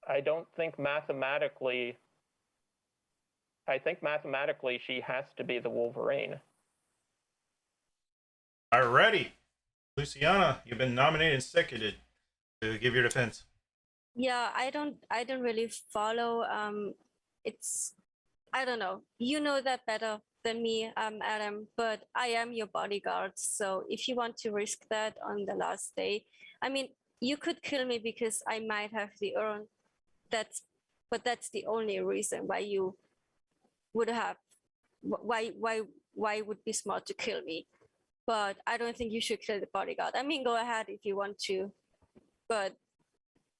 I don't think mathematically. I think mathematically she has to be the Wolverine. Alrighty. Luciana, you've been nominated and seconded to give your defense. Yeah, I don't really follow. It's, I don't know. You know that better than me, Adam, but I am your bodyguard. So if you want to risk that on the last day, I mean, you could kill me because I might have the urn. But that's the only reason why you would have, why would be smart to kill me. But I don't think you should kill the bodyguard. I mean, go ahead if you want to. but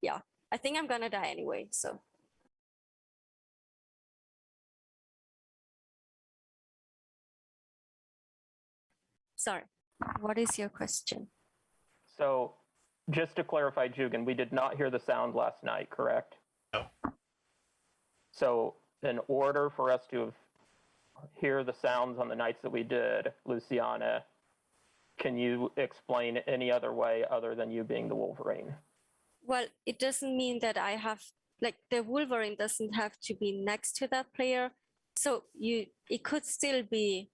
yeah, I think I'm gonna die anyway. So sorry. What is your question? So, just to clarify, Jugan, we did not hear the sound last night, correct? No. So, in order for us to hear the sounds on the nights that we did, Luciana, can you explain any other way other than you being the Wolverine? Well, it doesn't mean that I have, like, the Wolverine doesn't have to be next to that player. So it could still be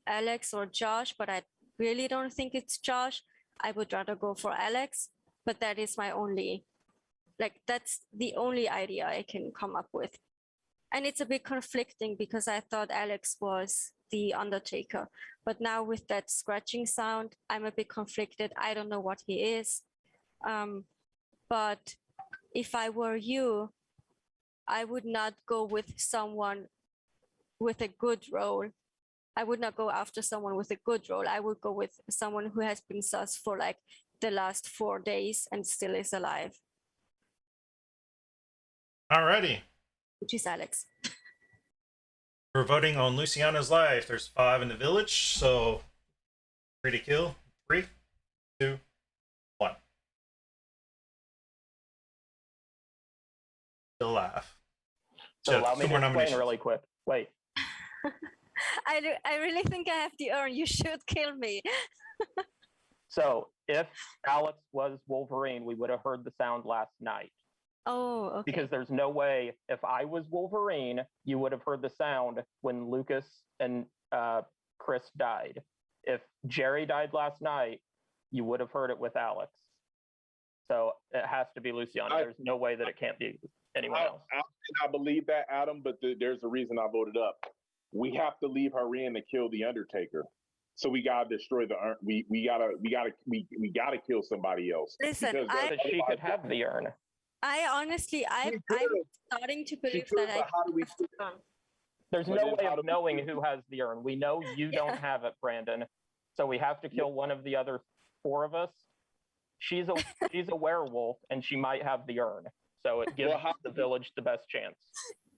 Alex or Josh, but I really don't think it's Josh. I would rather go for Alex, but that is my only, like, that's the only idea I can come up with. And it's a bit conflicting because I thought Alex was the Undertaker, but now with that scratching sound, I'm a bit conflicted. I don't know what he is. But if I were you, I would not go with someone with a good role. I would not go after someone with a good role. I would go with someone who has been sus for like the last 4 days and still is alive. Alrighty. Which is Alex. We're voting on Luciana's life. There's 5 in the village, so 3 to kill. 3, 2, 1. Still alive. So allow me to explain really quick. Wait. I really think I have the urn. You should kill me. So if Alex was Wolverine, we would have heard the sound last night. Oh, okay. Because there's no way, if I was Wolverine, you would have heard the sound when Lucas and Chris died. If Jerry died last night, you would have heard it with Alex. So it has to be Luciana. There's no way that it can't be anyone else. I believe that, Adam, but there's a reason I voted up. We have to leave her in to kill the Undertaker. So we gotta destroy the urn. We gotta kill somebody else. Listen, because she could have the urn. I honestly, I'm starting to believe that I. There's no way of knowing who has the urn. We know you don't have it, Brandon. So we have to kill one of the other 4 of us. She's a werewolf, and she might have the urn. So it gives the village the best chance.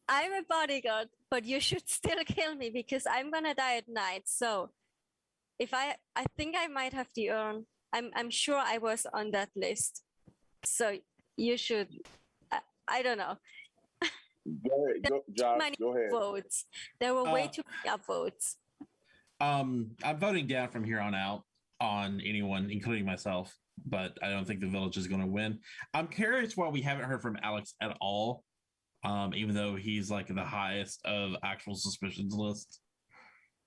I'm a bodyguard, but you should still kill me because I'm gonna die at night. So if I think I might have the urn. I'm sure I was on that list. So you should. I don't know. Go ahead, Josh. Go ahead. Votes. There were way too many upvotes. I'm voting down from here on out on anyone, including myself. But I don't think the village is going to win. I'm curious why we haven't heard from Alex at all, even though he's like the highest of actual suspicions list.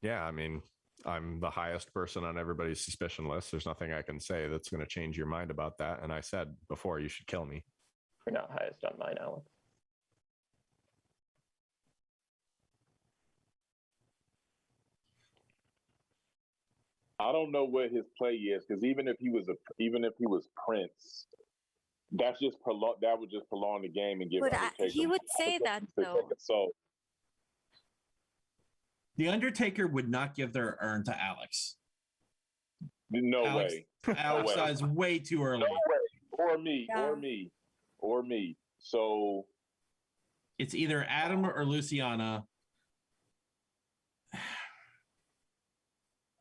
Yeah, I mean, I'm the highest person on everybody's suspicion list. There's nothing I can say that's going to change your mind about that. And I said before, you should kill me. You're not highest on mine, Alex. I don't know what his play is because even if he was Prince, that would just prolong the game and give. But he would say that though. So the Undertaker would not give their urn to Alex. No way. Alex dies way too early. No way. Or me. So it's either Adam or Luciana.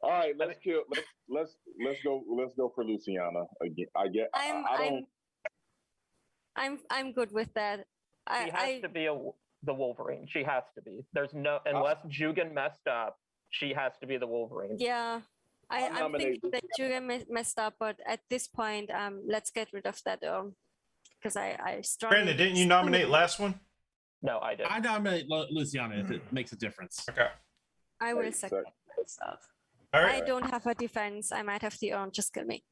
All right, let's go for Luciana again. I'm good with that. She has to be the Wolverine. She has to be. There's no unless Jugan messed up, she has to be the Wolverine. Yeah. I'm thinking that Jugan messed up, but at this point, let's get rid of that because I strongly. Brandon, didn't you nominate last one? No, I didn't. I nominate Luciana if it makes a difference. Okay. I will second myself. All right. I don't have a defense. I might have the urn. Just kill me.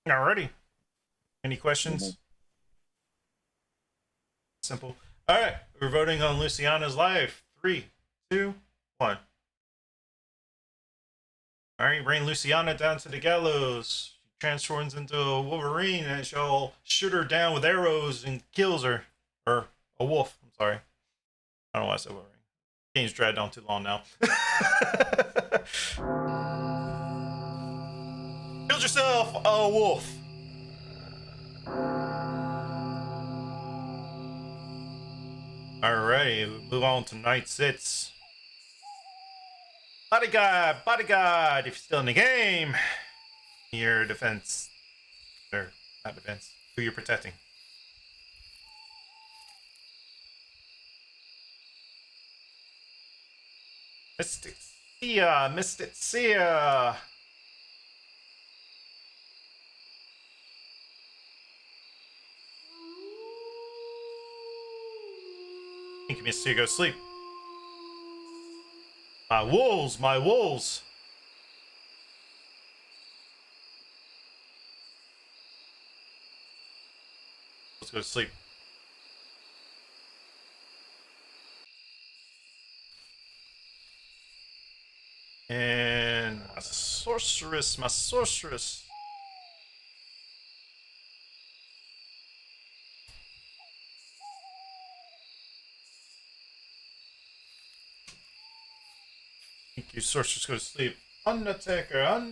Alrighty. Any questions? Simple. All right. We're voting on Luciana's life. 3, 2, 1. All right. Bring Luciana down to the gallows. She transforms into a Wolverine and she'll shoot her down with arrows and kills her. Or a wolf. I'm sorry. I don't know why I said Wolverine. Game's dragged on too long now. Build yourself a wolf. Alright, move on to Night 6. Bodyguard, if you're still in the game, your defense, or not defense, who you're protecting. Mystic Seer. Thank you, Mystic Seer, go to sleep. My wolves. Let's go to sleep. And my sorceress. Thank you, sorceress, go to sleep. Undertaker.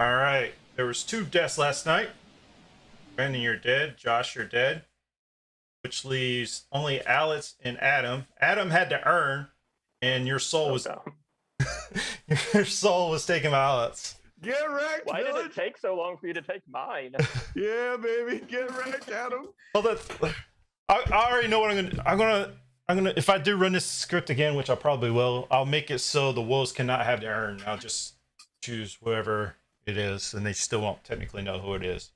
Alright, there was 2 deaths last night. Brandon, you're dead. Josh, you're dead. Which leaves only Alex and Adam. Adam had to earn, and your soul was your soul was taken by Alex. Get wrecked, Why did it take so long for you to take mine? Yeah, baby, get wrecked, Adam. Well, I already know what I'm gonna. If I do run this script again, which I probably will, I'll make it so the wolves cannot have to earn. I'll just choose whoever it is, and they still won't technically know who it is.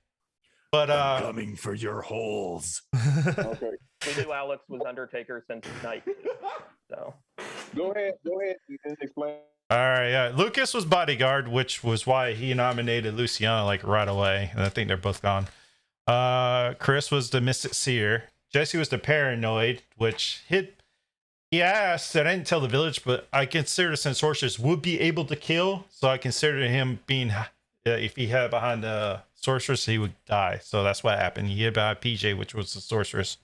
But I'm coming for your holes. Okay. We knew Alex was Undertaker since night. So Go ahead and explain. All right, yeah. Lucas was bodyguard, which was why he nominated Luciana like right away, and I think they're both gone. Chris was the Mystic Seer. Jesse was the paranoid, which he asked, and I didn't tell the village, but I considered since sorceress would be able to kill, so I considered him being if he had behind the sorceress, he would die. So that's what happened. He hid behind PJ, which was the sorceress.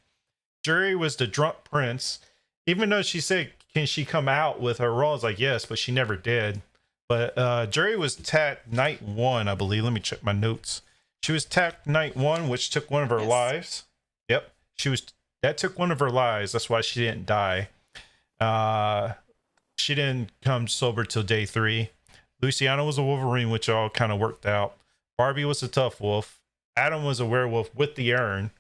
Jury was the drunk prince. Even though she said, can she come out with her role? I was like, yes, but she never did. But Jury was tapped night 1, I believe. Let me check my notes. She was tapped night 1, which took one of her lives. Yep. That took one of her lives. That's why she didn't die. She didn't come sober till day 3. Luciana was a Wolverine, which all kind of worked out. Barbie was a tough wolf. Adam was a werewolf with the urn.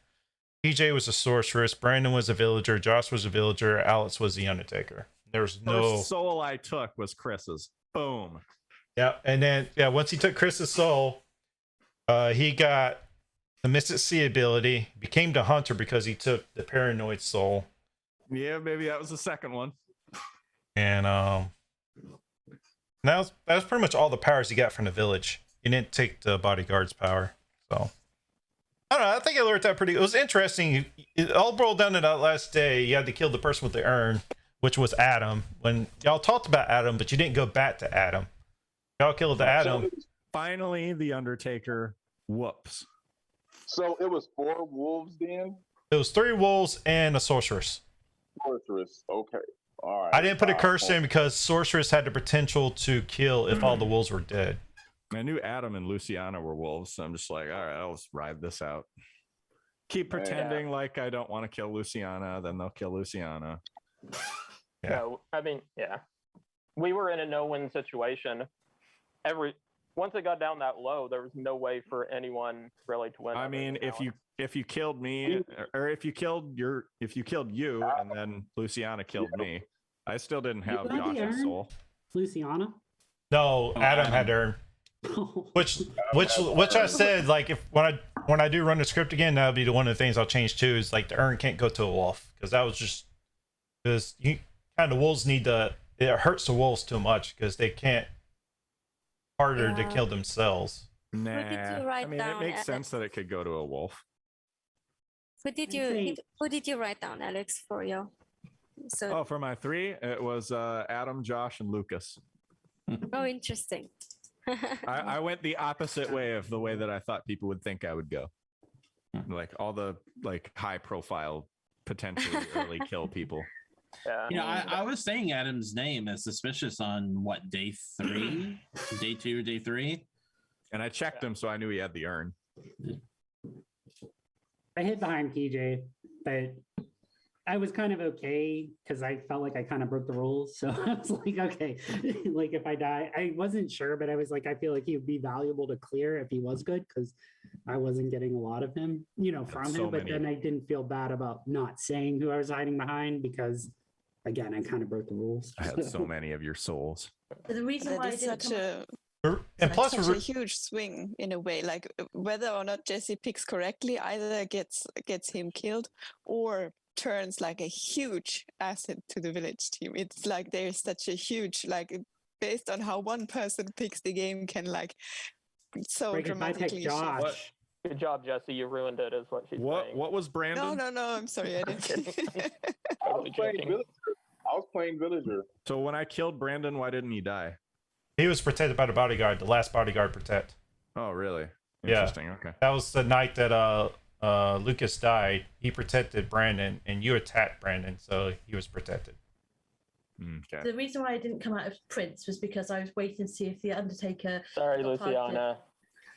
PJ was a sorceress. Brandon was a villager. Josh was a villager. Alex was the Undertaker. There was no First soul I took was Chris's. Boom. Yeah, and then once he took Chris's soul, he got the Mystic Sea ability. Became the Hunter because he took the Paranoid soul. Yeah, maybe that was the second one. And that was pretty much all the powers he got from the village. He didn't take the bodyguard's power, so. I don't know. I think it worked out pretty. It was interesting. It all boiled down to that last day. You had to kill the person with the urn, which was Adam. When y'all talked about Adam, but you didn't go back to Adam. Y'all killed Adam. Finally, the Undertaker. Whoops. So it was 4 wolves then? It was 3 wolves and a sorceress. Sorceress. Okay. All right. I didn't put a curse in because sorceress had the potential to kill if all the wolves were dead. I knew Adam and Luciana were wolves, so I'm just like, all right, I'll ride this out. Keep pretending like I don't want to kill Luciana, then they'll kill Luciana. Yeah. No, I mean, yeah. We were in a no-win situation. Once it got down that low, there was no way for anyone really to win. I mean, if you killed me, or if you killed you, and then Luciana killed me, I still didn't have Josh's soul. Luciana? No, Adam had to earn. Which I said, like, if when I do run the script again, that'll be one of the things I'll change too. Is like the urn can't go to a wolf because that was just because you kind of wolves need to. It hurts the wolves too much because they can't harder to kill themselves. Nah, I mean, it makes sense that it could go to a wolf. Who did you write down, Alex, for your? So. Oh, for my 3, it was Adam, Josh, and Lucas. Oh, interesting. I went the opposite way of the way that I thought people would think I would go. Like all the high profile, potentially early kill people. Yeah. I was saying Adam's name as suspicious on what, day 3, day 2, day 3, and I checked him, so I knew he had the urn. I hid behind PJ, but I was kind of okay because I felt like I kind of broke the rules. So I was like, okay, like if I die, I wasn't sure, but I was like, I feel like he would be valuable to clear if he was good because I wasn't getting a lot of him, from him. But then I didn't feel bad about not saying who I was hiding behind because, again, I kind of broke the rules. I had so many of your souls. The reason why I didn't and plus such a huge swing in a way, like whether or not Jesse picks correctly, either gets him killed or turns like a huge asset to the village team. It's like there's such a huge, like based on how one person picks the game can like so Like dramatically if I pick Josh, Good job, Jesse. You ruined it, is what she's saying. What was Brandon? No, I'm sorry, I didn't. I was playing villager. So when I killed Brandon, why didn't he die? He was protected by the bodyguard, the last bodyguard protect. Oh, really? Yeah. Interesting. Okay. That was the night that Lucas died. He protected Brandon, and you attacked Brandon, so he was protected. Okay. The reason why I didn't come out of Prince was because I was waiting to see if the Undertaker. Sorry, got Luciana.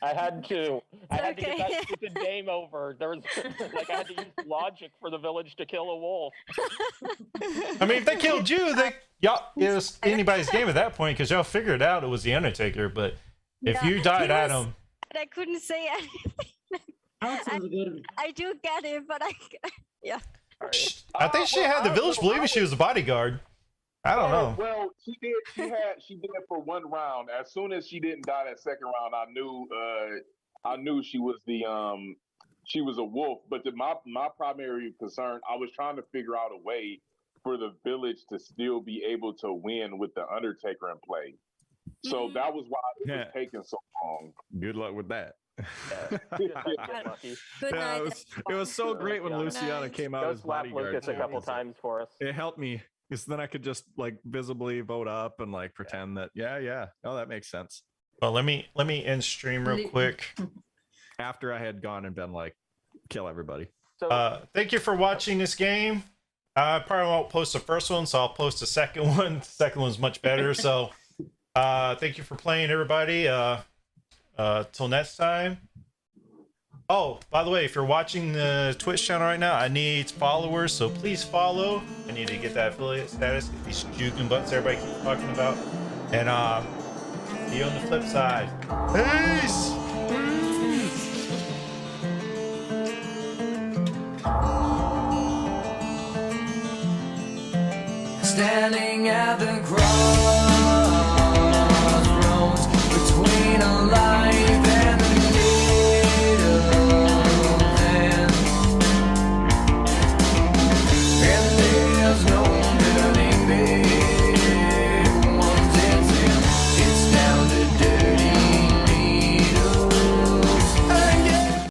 I had to get okay. that stupid game over. There was I had to use logic for the village to kill a wolf. I mean, if they killed you, it was anybody's game at that point because y'all figured out it was the Undertaker. But if you died, Adam, I couldn't say anything. I do get it, but yeah. I think she had the village believing she was a bodyguard. I don't know. Well, she did. She did it for one round. As soon as she didn't die that second round, I knew she was she was a wolf. But my primary concern, I was trying to figure out a way for the village to still be able to win with the Undertaker in play. So that was why it was taking so long. Good luck with that. Good night. It was so great when Luciana came out as bodyguard. Lucas a couple times for us. It helped me because then I could just like visibly vote up and like pretend that oh, that makes sense. Well, let me end stream real quick. After I had gone and been like, kill everybody. Thank you for watching this game. I probably won't post the first one, so I'll post the second one. The second one's much better. So thank you for playing, everybody. Till next time. Oh, by the way, if you're watching the Twitch channel right now, I need followers, so please follow. I need to get that affiliate status, get these juking butts everybody keeps talking about. And see you on the flip side. Peace! Standing at the crossroads between a line